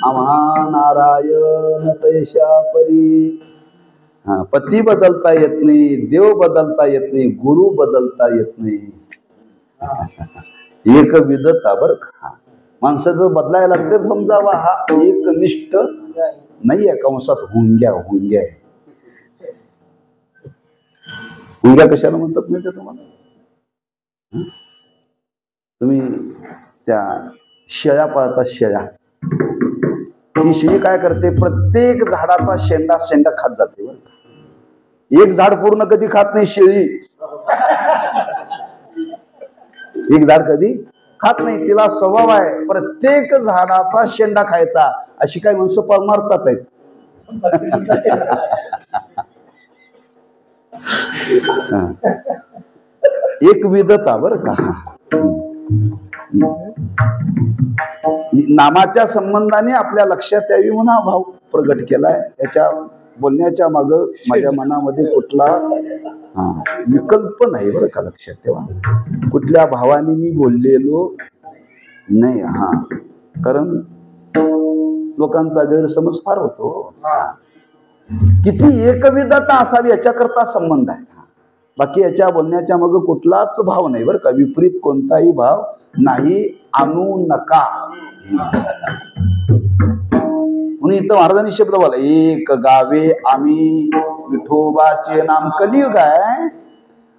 प्रमाण नारायण तैशा परी. पती बदलता येत नाही, देव बदलता येत नाही, गुरु बदलता येत नाही. एक विधता बर का. माणसं जर बदलायला लागते समजावा हा एक निष्ठ नाही आहे. कंसात हुंग्या हुंग्या हुंग्या कशाला म्हणतात माहिती तुम्हाला. तुम्ही त्या शेळ्या पाळतात, शेळ्या. ती शेळी काय करते, प्रत्येक झाडाचा शेंडा शेंडा खात जाते. एक झाड पूर्ण कधी खात नाही शेळी, एक झाड कधी खात नाही. तिला स्वभाव आहे प्रत्येक झाडाचा शेंडा खायचा. अशी काही माणसं मारतात आहेत. हा. एक विधता बर का. नामाच्या संबंधाने आपल्या लक्षात यावी म्हणून हा भाव प्रगट केलाय. याच्या बोलण्याच्या माग माझ्या मनामध्ये कुठला विकल्प नाही बरं का, लक्षात ठेवा. कुठल्या भावाने मी बोललेलो नाही. कारण लोकांचा गैरसमज फार होतो. किती एकविधता असावी याच्याकरता संबंध आहे. बाकी याच्या बोलण्याच्या मग कुठलाच भाव नाही बरं का, विपरीत कोणताही भाव नाही आणू नका. म्हणून इथं महाराजांनी शब्द बोला, एक गावे आम्ही विठोबाचे नाम. कलियुग आहे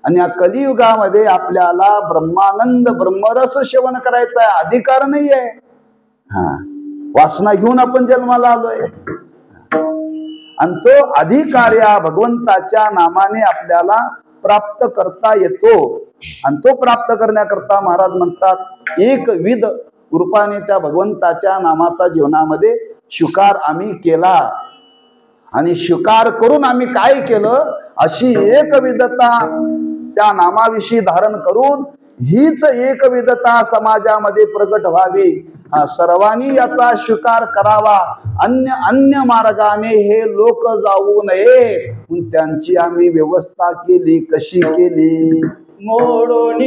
आणि या कलियुगामध्ये आपल्याला ब्रह्मानंद ब्रह्मरस सेवन करायचा आहे. अधिकार नाही आहे. वासना घेऊन आपण जन्माला आलोय आणि तो अधिकार या भगवंताच्या नामाने आपल्याला प्राप्त करता येतो. आणि तो प्राप्त करण्याकरता महाराज म्हणतात एकविध रूपाने त्या भगवंताच्या नामाचा जीवनामध्ये स्वीकार आम्ही केला. आणि स्वीकार करून आम्ही काय केलं, अशी एकविधता त्या नामाविषयी धारण करून हीच एकविधता समाजामध्ये प्रगट व्हावी. सर्वांनी याचा स्वीकार करावा. अन्य मार्गाने हे लोक जाऊ नये म्हणून त्यांची आम्ही व्यवस्था केली. कशी केली? मोडून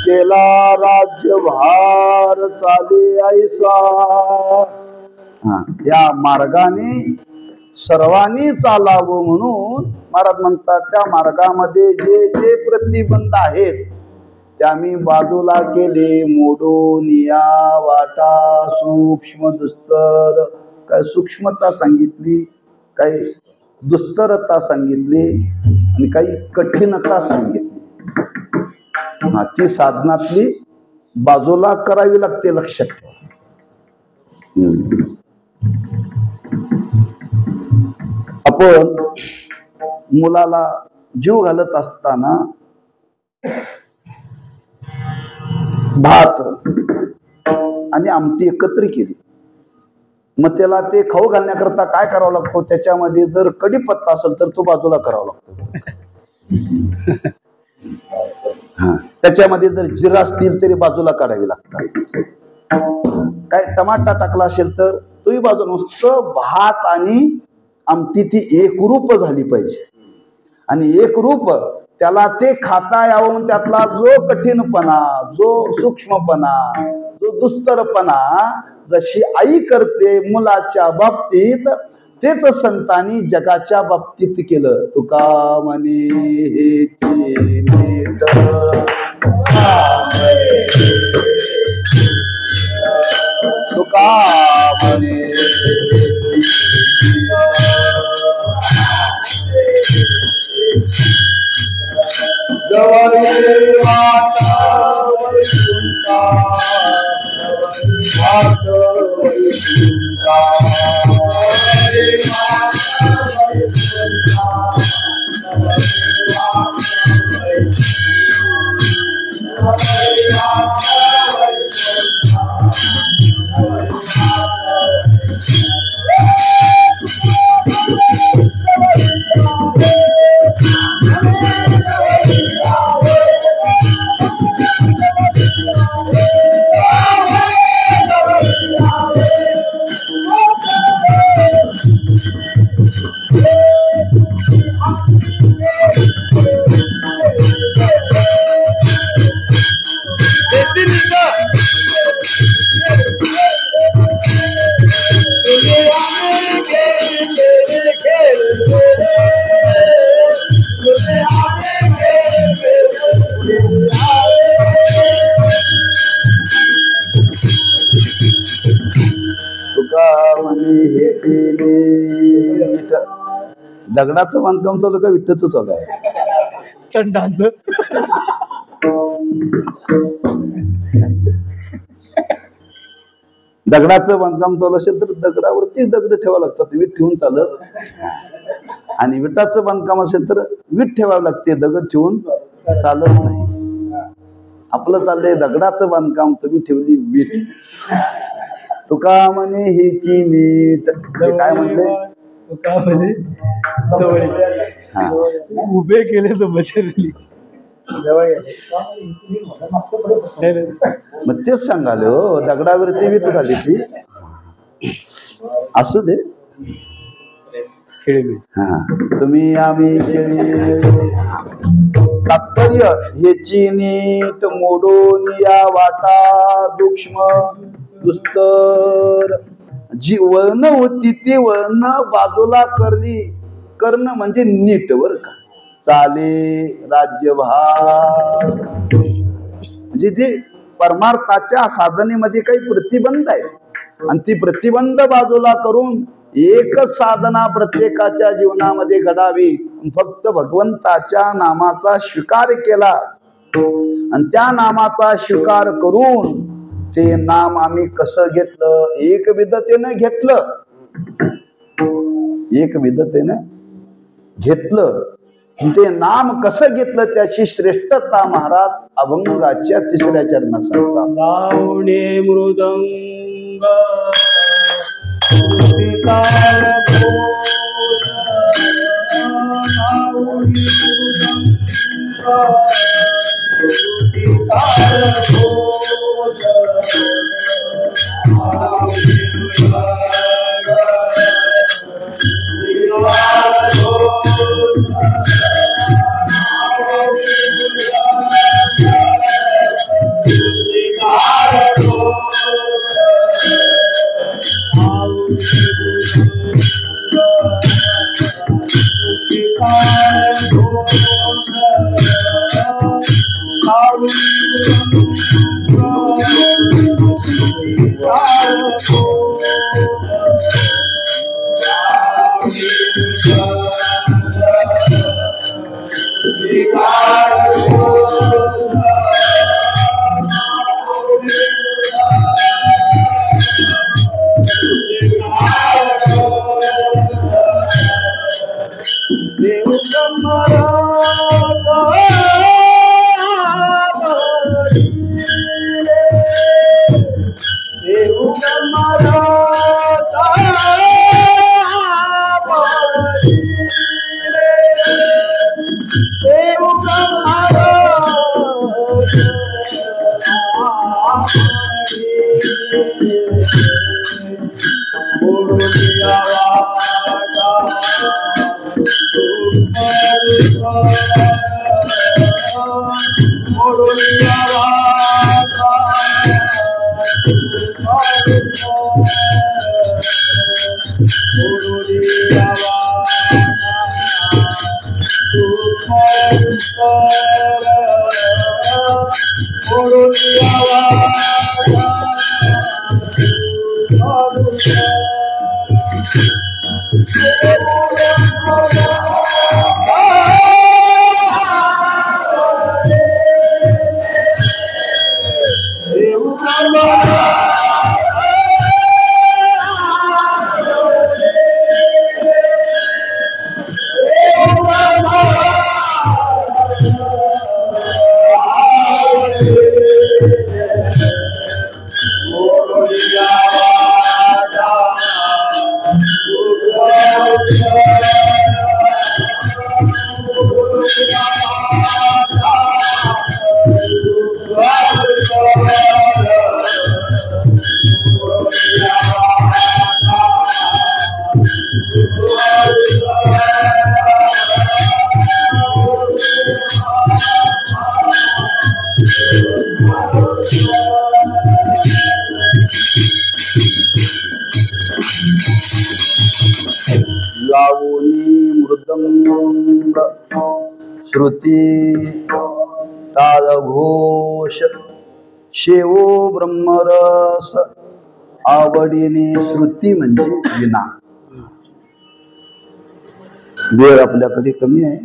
केला राज्यभार चाले ऐसा. या मार्गाने सर्वांनी चालावं म्हणून महाराज म्हणतात त्या मार्गामध्ये जे जे प्रतिबंध आहेत ते आम्ही बाजूला केले. मोडून या वाटा सूक्ष्म दुस्तर. काय सूक्ष्मता सांगितली, काही दुस्तरता सांगितली आणि काही कठीणता सांगितली. ती साधनातली बाजूला करावी लागते, लक्षात ठेवा. आपण मुलाला जीव घालत असताना भात आणि आमटी एकत्र केली. मग त्याला ते खाऊ घालण्याकरता काय करावं लागतो, त्याच्यामध्ये जर कढीपत्ता असेल तर तो बाजूला करावा लागतो. हा, त्याच्यामध्ये जर जिरा असतील तरी बाजूला काढावी लागतात. काय टमाटा टाकला असेल तर तोही बाजूला. नुसतं भात आणि आमटी ती एकरूप झाली पाहिजे. आणि एकरूप त्याला ते खाता यावं, त्यातला जो कठीणपणा, जो सूक्ष्मपणा, जो दुस्तरपणा जशी आई करते मुलाच्या बाबतीत, तेच संतांनी जगाच्या बाबतीत केलं. तुका म्हणे हेची नीट, तुका म्हणे दगडाचं बांधकाम चालू का विठ्ठलचं चालू आहे? दगडाचं बांधकाम चालू असेल तर दगडावरती दगड ठेवावं लागतात, वीट ठेवून चालत. आणि विटाचं बांधकाम असेल तर वीट ठेवावं लागते, दगड ठेवून चालत नाही. आपलं चाललंय दगडाचं बांधकाम, तुम्ही ठेवली वीट. तुका म्हणे हेची नीट. काय म्हणले? तुका म्हणे जवळ उभे केले समजली. मग तेच सांगाले हो, दगडावरती वीट झाली ती. असू दे. हा, तुम्ही आम्ही तात्पर्य ह्याची नीट मोडून या वाटा सूक्ष्म दुस्तर. जी वळण होती ती वळण बाजूला करली. करणं म्हणजे नीट, बर का. चाले राज्यभार म्हणजे ते परमार्थाच्या साधनेमध्ये काही प्रतिबंध आहे, आणि ती प्रतिबंध बाजूला करून एकच साधना प्रत्येकाच्या जीवनामध्ये घडावी. फक्त भगवंताच्या नामाचा स्वीकार केला, आणि त्या नामाचा स्वीकार करून ते नाम आम्ही कसं घेतलं? एकविधतेनं घेतलं. एकविधतेनं घेतलं. ते नाम कसं घेतलं त्याची श्रेष्ठता महाराज अभंगाच्या 3ऱ्या चरणात सांगतात. लावणे मृदंग लावणी मृदंग श्रुती ताल घोष शेवो ब्रह्मरस आवडीने. श्रुती म्हणजे विना. वेळ आपल्याकडे कमी आहे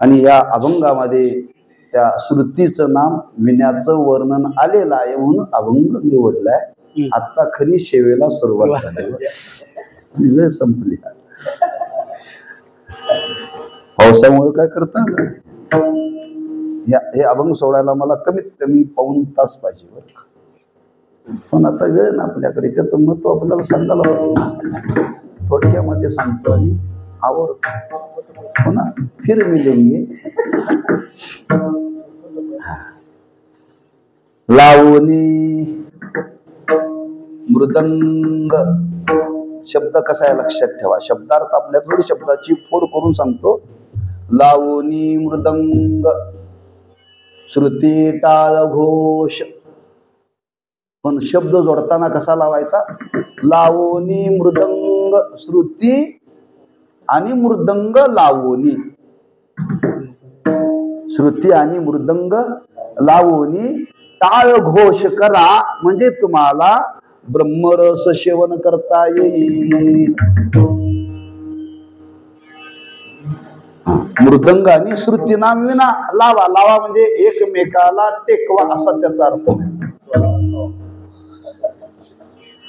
आणि या अभंगामध्ये त्या श्रुतीचं नाम विण्याचं वर्णन आलेलं आहे म्हणून अभंग निवडलाय. आता खरी सेवेला सुरुवात झाली. वेळ संपली. पावसामुळे काय करता हे अभंग सोडायला मला कमीत कमी पाऊण तास पाहिजे बरं का. पण आता वेळ ना आपल्याकडे. त्याचं महत्व आपल्याला सांगायला पाहिजे. थोडक्यामध्ये सांगतो आणि आवडतो. हो ना. फिर मिलेंगे. लावणी मृदंग शब्द कसा आहे लक्षात ठेवा. शब्दार्थ आपल्या थोडी शब्दाची फोड करून सांगतो. लावणी मृदंग श्रुती टाळ घोष. पण शब्द जोडताना कसा लावायचा. लावणी मृदंग श्रुती आणि मृदंग लावणी. श्रुती आणि मृदंग लावणी टाळ घोष करा म्हणजे तुम्हाला ब्रह्मरस सेवन करता येईल. मृदंग आणि श्रुती नाम विना लावा. लावा म्हणजे एकमेकाला टेकवा असा त्याचा अर्थ.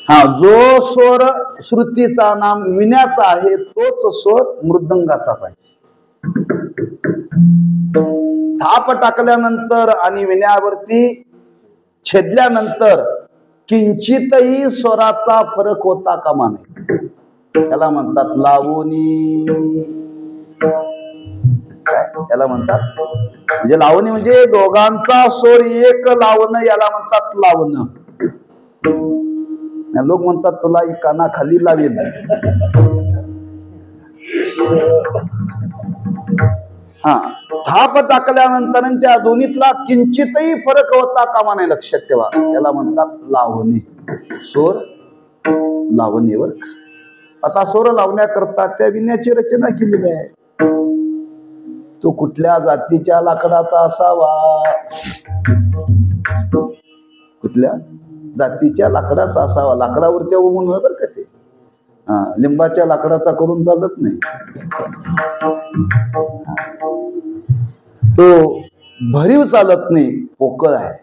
हा, जो स्वर श्रुतीचा नाम विण्याचा आहे तोच स्वर मृदंगाचा पाहिजे. थाप टाकल्यानंतर आणि विण्यावरती छेदल्यानंतर किंचितही स्वराचा फरक होता कामा नये. याला म्हणतात लावणी. काय याला म्हणतात. म्हणजे लावणी म्हणजे दोघांचा स्वर एक लावणं याला म्हणतात लावणं. लोक म्हणतात तुला एक कानाखाली लावीन. हा, थाप टाकल्यानंतर त्या दोन्हीतला किंचितही फरक होता कामा नाही. लक्षात ठेवा. याला म्हणतात लावणी. स्वर लावणीवर. आता स्वर लावण्याकरता त्या विण्याची रचना केलेली आहे. तो कुठल्या जातीच्या लाकडाचा असावा. कुठल्या जातीच्या लाकडाचा असावा. लाकडावरती उमून बरं का ते. लिंबाच्या लाकडाचा करून चालत नाही. तो भरीव चालत नाही. पोकळ आहे.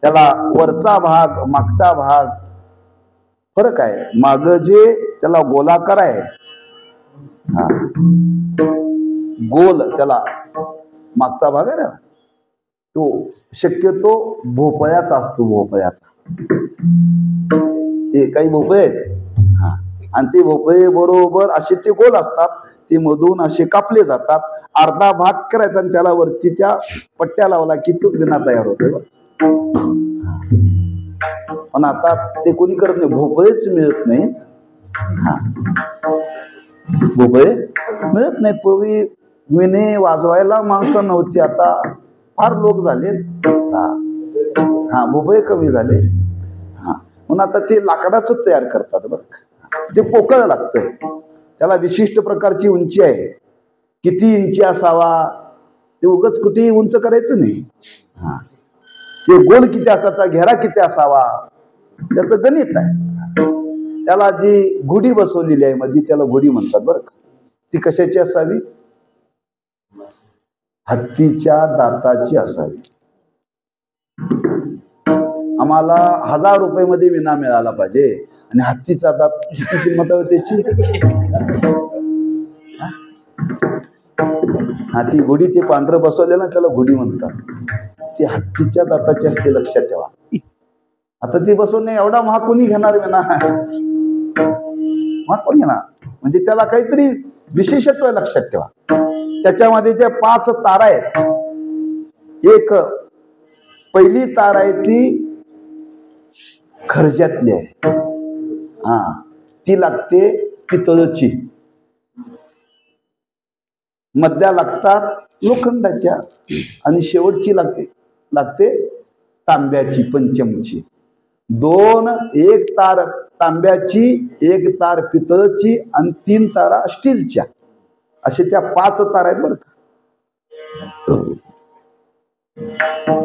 त्याला वरचा भाग मागचा भाग फरक आहे. माग जे त्याला गोलाकार आहे. गोल त्याला मागचा भाग आहे ना तो शक्यतो भोपळ्याचा असतो. भोपळ्याचा. ते काही भोपळे आहेत आणि ते भोपळे बरोबर असे ते गोल असतात. ते मधून असे कापले जातात. अर्धा भाग करायचा आणि त्याला वरती त्या पट्ट्या लावला की तो विणा तयार होतो. पण आता ते कोणी करत नाही. भोपळेच मिळत नाही. भोपळे मिळत नाहीत. पूर्वी विणे वाजवायला माणसं नव्हती, आता फार लोक झाले. हा भोपळे कमी झाले. हा म्हणून आता ते लाकडाचं तयार करतात बरं का. ते पोकळ लागतंय, त्याला विशिष्ट प्रकारची उंची आहे. किती इंची असावा ते उगाच कुठेही उंच करायचं नाही. हा ते गोल किती असतात, घेरा किती असावा त्याचं गणित आहे. त्याला जी गुढी बसवलेली आहे मध्ये त्याला गुढी म्हणतात बरं का. ती कशाची असावी? हत्तीच्या दाताची असावी. आम्हाला 1000 रुपये मध्ये विना मिळाला पाहिजे आणि हत्तीचा दात किती किंमत आहे त्याची? हा ती गुढी ते पांढरं बसवलेलं त्याला गुढी म्हणतात. ती हत्तीच्या दाताची असते, लक्षात ठेवा. आता ती बसवणे एवढा महाग कोणी घेणार विना? महाग कोणी घेणार? म्हणजे त्याला काहीतरी विशेषत्व आहे, लक्षात ठेवा. त्याच्यामध्ये जे 5 तारा आहेत, एक पहिली तार आहे ती खर्जातली आहे. हा ती लागते पितळची. मध्या लागतात लोखंडाच्या आणि शेवटची लागते तांब्याची, पंचमची. 2 एक तार तांब्याची, एक तार पितळची आणि 3 तारा स्टीलच्या. असे त्या 5 तारा आहेत बरं का.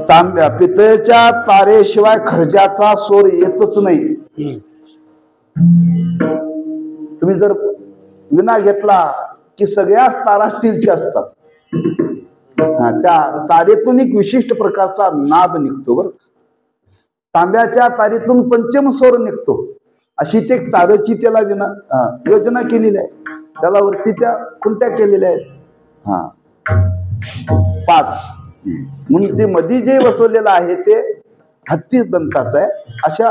तांब्या पितळच्या तारेशिवाय खर्जाचा सोर येतच नाही. तुम्ही जर विना घेतला की सगळ्याच तारा स्टीलच्या असतात. त्या तारेतून एक विशिष्ट प्रकारचा नाद निघतो बरं. तांब्याच्या तारेतून पंचम स्वर निघतो. अशी ते तारेची त्याला विना योजना केलेली आहे. त्याला वरती त्या खुंट्या केलेल्या आहेत. हा 5 म्हणून ते मध्ये जे बसवलेलं आहे ते हत्ती दंताचं आहे. अशा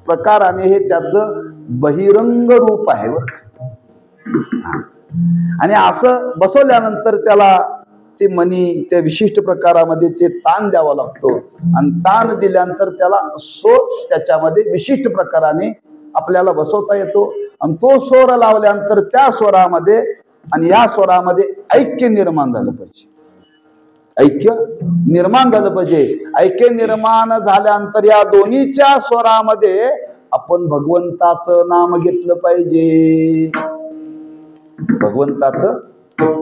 प्रकाराने हे त्याचं बहिरंग रूप आहे बरं. आणि असं बसवल्यानंतर त्याला ते मणी त्या विशिष्ट प्रकारामध्ये ते ताण द्यावा लागतो. आणि ताण दिल्यानंतर त्याला सोर त्याच्यामध्ये विशिष्ट प्रकाराने आपल्याला बसवता येतो. आणि तो स्वर लावल्यानंतर त्या स्वरामध्ये आणि या स्वरामध्ये ऐक्य निर्माण झालं पाहिजे. ऐक्य निर्माण झालं पाहिजे. ऐक्य निर्माण झाल्यानंतर या दोन्हीच्या स्वरामध्ये आपण भगवंताचं नाम घेतलं पाहिजे. भगवंताचं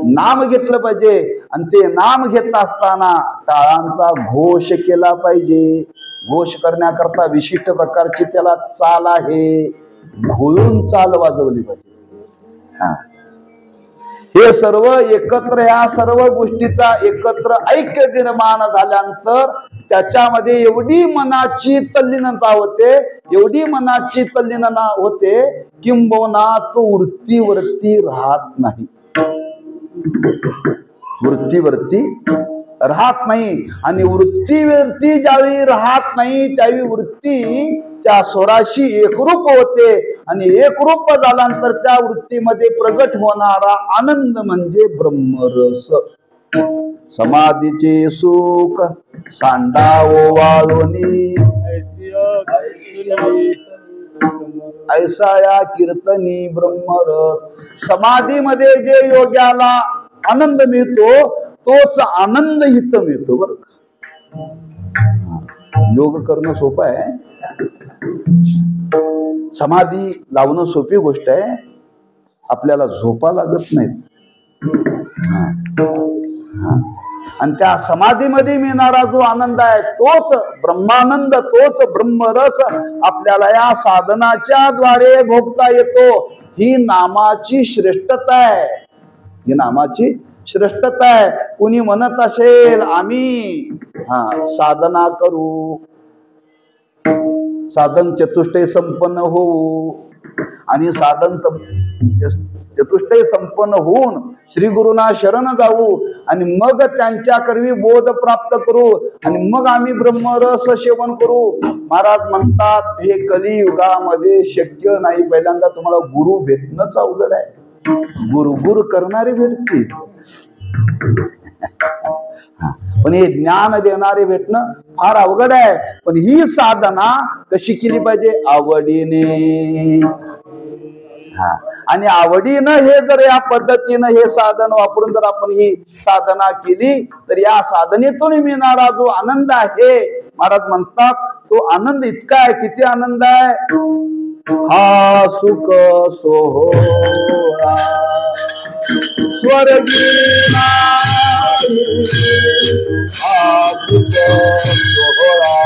नाम घेतलं पाहिजे. आणि ते नाम घेत असताना टाळांचा घोष केला पाहिजे. घोष करण्याकरता विशिष्ट प्रकारची त्याला चाल आहे. घोळून चाल वाजवली पाहिजे. हे सर्व एकत्र, ह्या सर्व गोष्टीचा एकत्र ऐक्य निर्माण झाल्यानंतर त्याच्यामध्ये एवढी मनाची तल्लीनता होते, एवढी मनाची तल्लीनता होते किंबहुना तो वृत्तीवरती राहत नाही. वृत्तीवरती राहत नाही. आणि वृत्तीवरती ज्यावेळी राहत नाही त्यावेळी वृत्ती त्या स्वराशी एकरूप होते. आणि एकरूप झाल्यानंतर त्या वृत्तीमध्ये प्रगट होणारा आनंद म्हणजे ब्रह्मरस. समाधीचे सुख सांडावो वाळोनी, ऐसा या कीर्तनी ब्रह्मरस. समाधीमध्ये जे योग्याला आनंद मिळतो तोच आनंद इथं मिळतो बरं का. योग करणं सोपं आहे, समाधी लावणं सोपी गोष्ट आहे. आपल्याला झोपा लागत नाहीत. आणि त्या समाधीमध्ये मिळणारा जो आनंद आहे तोच ब्रह्मानंद, तोच ब्रह्मरस आपल्याला या साधनाच्या द्वारे भोगता येतो. ही नामाची श्रेष्ठता आहे. ही नामाची श्रेष्ठता आहे. कुणी म्हणत असेल आम्ही साधना करू, साधन चतुष्टय संपन्न होऊ आणि साधन चतुष्टय संपन्न होऊन श्री गुरुना शरण जाऊ आणि मग त्यांच्या करवी बोध प्राप्त करू आणि मग आम्ही ब्रह्मरस सेवन करू. महाराज म्हणतात हे कलियुगामध्ये शक्य नाही. पहिल्यांदा तुम्हाला गुरु भेटणंच अवघड आहे. गुरु करणारे भेटतील, पण हे ज्ञान देणारे भेटणं फार अवघड आहे. पण ही साधना कशी केली पाहिजे? आवडीने. आणि आवडीनं हे जर या पद्धतीनं हे साधन वापरून जर आपण ही साधना केली तर या साधनेतून मिळणारा जो आनंद आहे, महाराज म्हणतात तो आनंद इतका आहे. किती आनंद आहे? हा सुख सोहळा स्वर्गी नाही, हा सुख सोहळा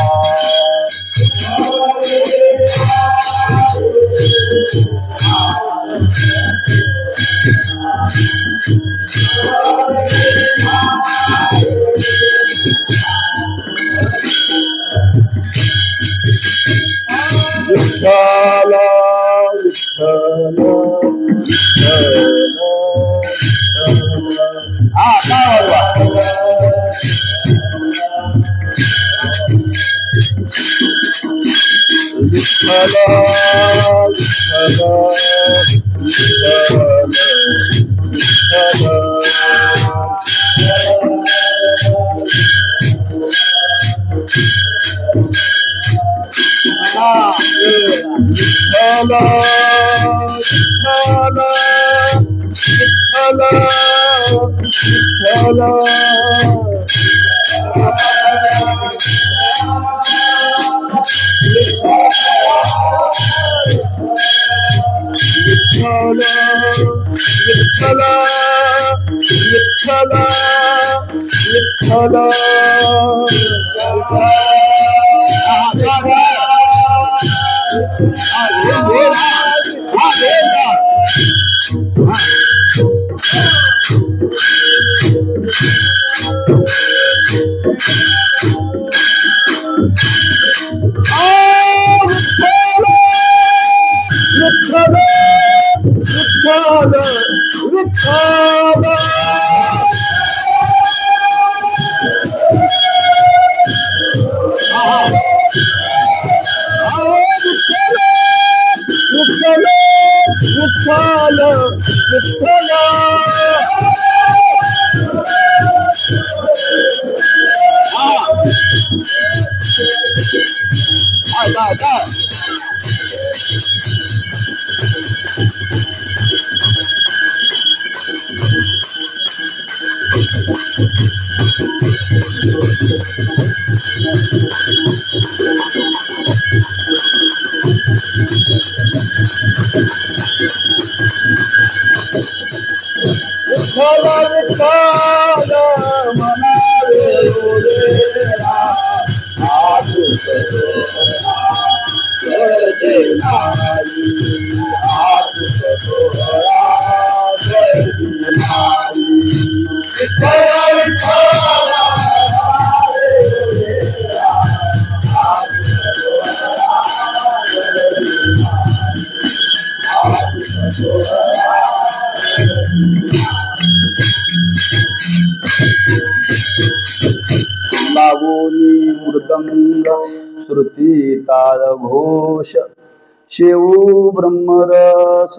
विठ्ठल विठ्ठल लागोनी मृदंग श्रुती टाळ घोष शेऊ ब्रह्मरस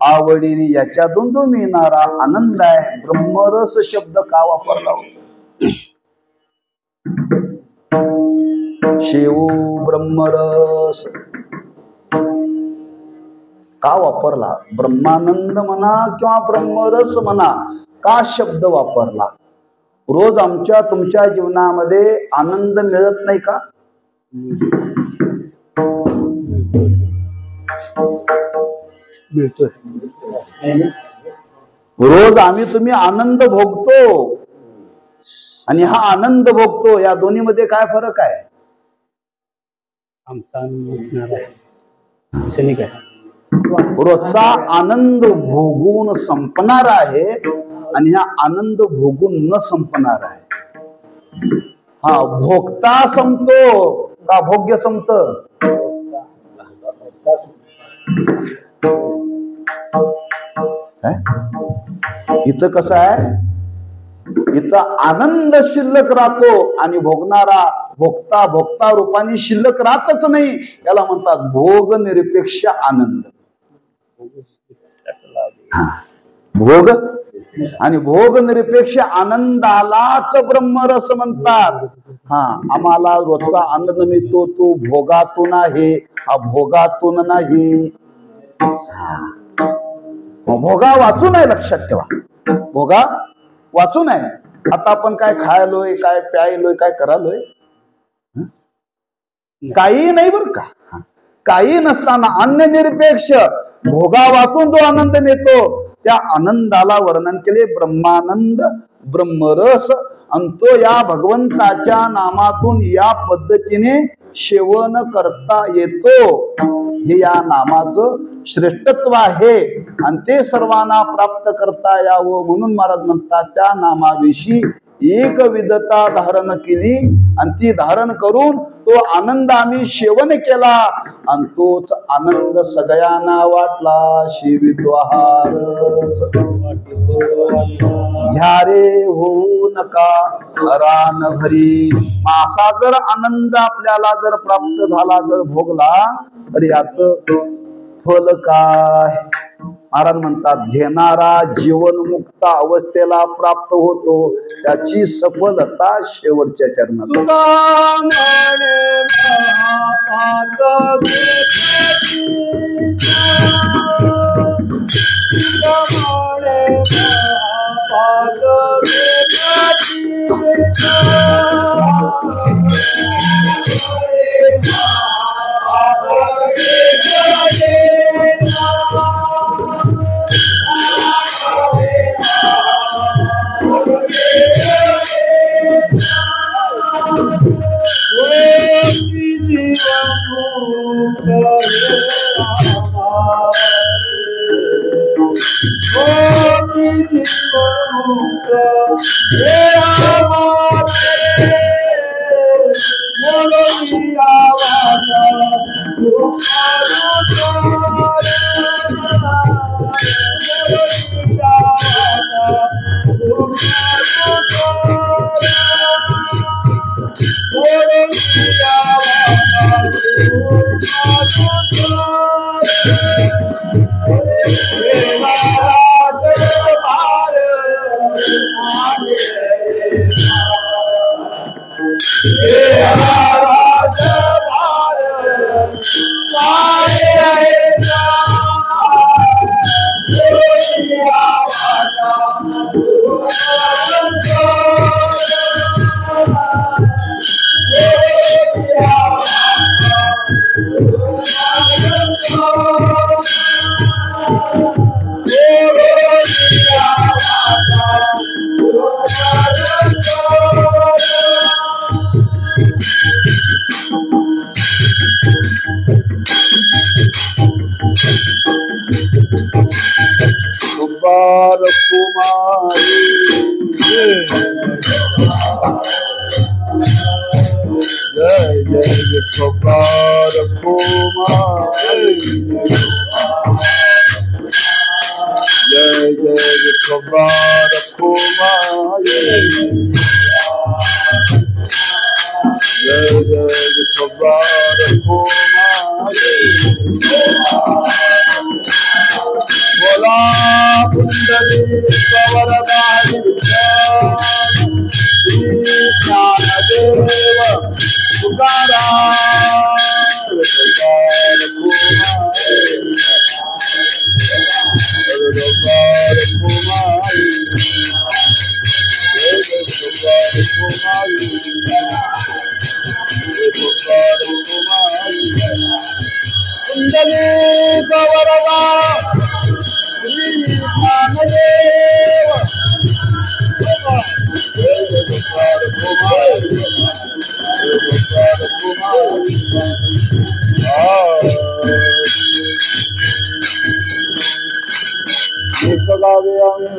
आवडीने याच्यातून तो मिळणारा आनंद आहे. ब्रह्मरस शब्द का वापरला? शेऊ ब्रह्मरस का वापरला? ब्रह्मानंद म्हणा किंवा ब्रह्मरस म्हणा, का शब्द वापरला? रोज आमच्या तुमच्या जीवनामध्ये आनंद मिळत नाही का? रोज आम्ही तुम्ही आनंद भोगतो आणि हा आनंद भोगतो, या दोन्ही मध्ये काय फरक आहे? आमचा क्षणिक आहे. रोजचा आनंद भोगून संपणार आहे आणि हा आनंद भोगून न संपणार आहे. हा भोगता संपतो का भोग्य संपत? इथं कसं आहे? इथं आनंद शिल्लक राहतो आणि भोगणारा भोगता भोगता रूपाने शिल्लक राहतच नाही. याला म्हणतात भोग निरपेक्ष आनंद. भोग आणि भोग निरपेक्ष आनंदालाच ब्रह्मरस म्हणतात. हा, आम्हाला रोजचा आनंद मिळतो तो भोगातून आहे, हा भोगातून नाही. भोगा वाचून आहे, लक्षात ठेवा, भोगा वाचून आहे. आता आपण काय खायलोय, काय प्यायलोय, काय करालोय, काही नाही बरं का. काही नसताना अन्यनिरपेक्ष भोगा वाचून जो आनंद मिळतो त्या आनंदाला वर्णन केले ब्रह्मानंद, ब्रह्मरस. आणि तो या भगवंताच्या नामातून या पद्धतीने सेवन करता येतो. हे या नामाचं श्रेष्ठत्व आहे आणि ते सर्वांना प्राप्त करता यावं म्हणून महाराज म्हणतात त्या नामाविषयी एक विधता धारण केली आणि ती धारण करून तो आनंद आम्ही सेवन केला आणि तोच आनंद सगळ्यांना वाटला. शिविद्वार घ्या रे होऊ नका रान भरी. असा जर आनंद आपल्याला जर प्राप्त झाला, जर भोगला, तर याच फल काय. महाराज म्हणतात घेणारा जीवनमुक्त अवस्थेला प्राप्त होतो, त्याची सफलता शेवटच्या चरणात.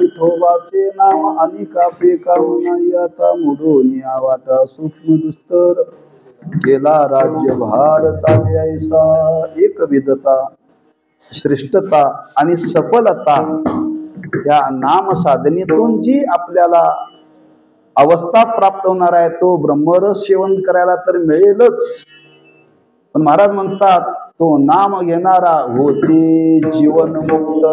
विठोबाचे नाम आणि कापे कामनाई आता मुडून या वाटा सूक्ष्म दुस्तर केला राज्यभार चाले ऐसा. एक विधता, श्रेष्ठता आणि सफलता या नाम साधनेतून जी आपल्याला अवस्था प्राप्त होणार आहे तो ब्रह्मरस सेवन करायला तर मिळेलच. पण महाराज म्हणतात तो नाम घेणारा होते जीवनमुक्त.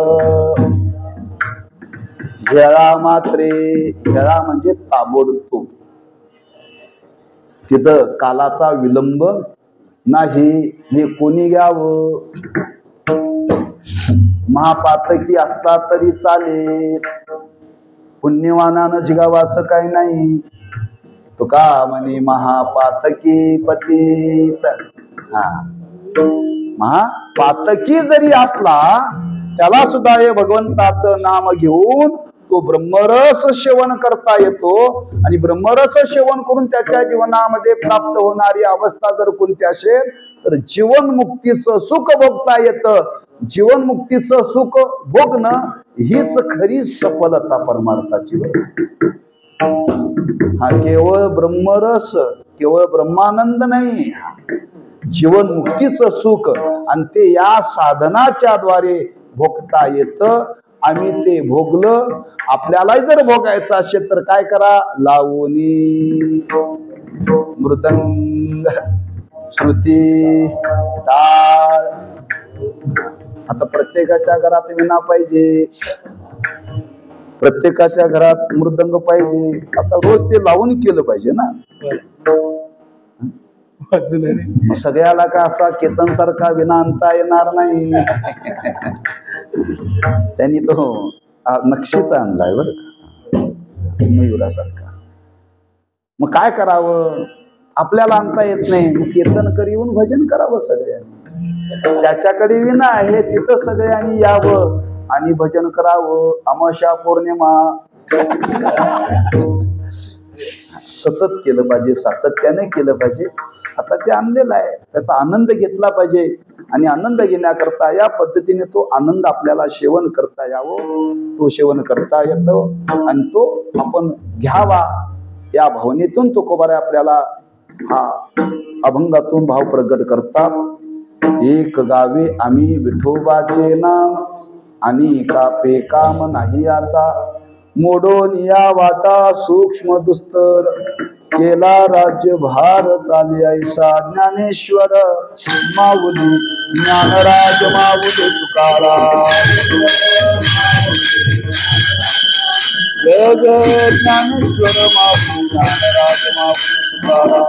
जळा मात्रे, जळा म्हणजे ताबडतोब, तिथं कालाचा विलंब नाही. हे कोणी घ्यावं. महापातकी असला तरी चालेल, पुण्यवानानं जिगावं असं काही नाही. तुका म्हणे महापातकी पतित. हा, महापातकी जरी असला त्याला सुद्धा हे भगवंताचं नाम घेऊन तो ब्रह्मरस सेवन करता येतो. आणि ब्रह्मरस सेवन करून त्याच्या जीवनामध्ये प्राप्त होणारी अवस्था जर कोणती असेल तर जीवनमुक्तीचं सुख भोगता येतं. जीवनमुक्तीचं सुख भोगणं हीच खरी सफलता परमार्थाची. हा केवळ ब्रह्मरस, केवळ ब्रह्मानंद नाही, जीवनमुक्तीचं सुख, आणि ते या साधनाच्या द्वारे भोगता येतं. आम्ही ते भोगलं. आपल्याला जर भोगायचं असेल तर काय करा, लावणी, मृदंग, श्रुती, टाळ. आता प्रत्येकाच्या घरात विणा पाहिजे, प्रत्येकाच्या घरात मृदंग पाहिजे. आता रोज ते लावून केलं पाहिजे ना. सगळ्याला का असा केतन सारखा विना आणता येणार नाही. त्यांनी तो नक्षीचा आणलाय बरं का, मयुरासारखा. मग काय करावं, आपल्याला आणता येत नाही, मग कीर्तनकर येऊन भजन करावं सगळ्यांनी. ज्याच्याकडे विना आहे तिथं सगळ्यांनी यावं आणि भजन करावं. अमावस्या पौर्णिमा सतत केलं पाहिजे, सातत्याने केलं पाहिजे. आता ते आणलेलं आहे, त्याचा आनंद घेतला पाहिजे. आणि आनंद घेण्याकरता या पद्धतीने तो आनंद आपल्याला सेवन करता यावं, तो सेवन करता येतो आणि तो आपण घ्यावा. या भावनेतून तुकोबारे आपल्याला हा अभंगातून भाव प्रगट करतात. एक गावे आम्ही विठोबाचे नाम, आणि कापे काम नाही आता. मोडून या वाटा सूक्ष्म दुस्तर, केला राज्यभार चाले ऐसा. ज्ञानेश्वर माऊली, ज्ञानराज माऊली तुकाराम. जय जय ज्ञानेश्वर माऊली, ज्ञानराज माऊली तुकाराम.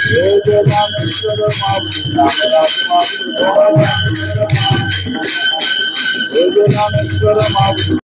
जय जय ज्ञानेश्वर माऊली, ज्ञानराज माऊली तुकाराम. जय जय ज्ञानेश्वर माऊली.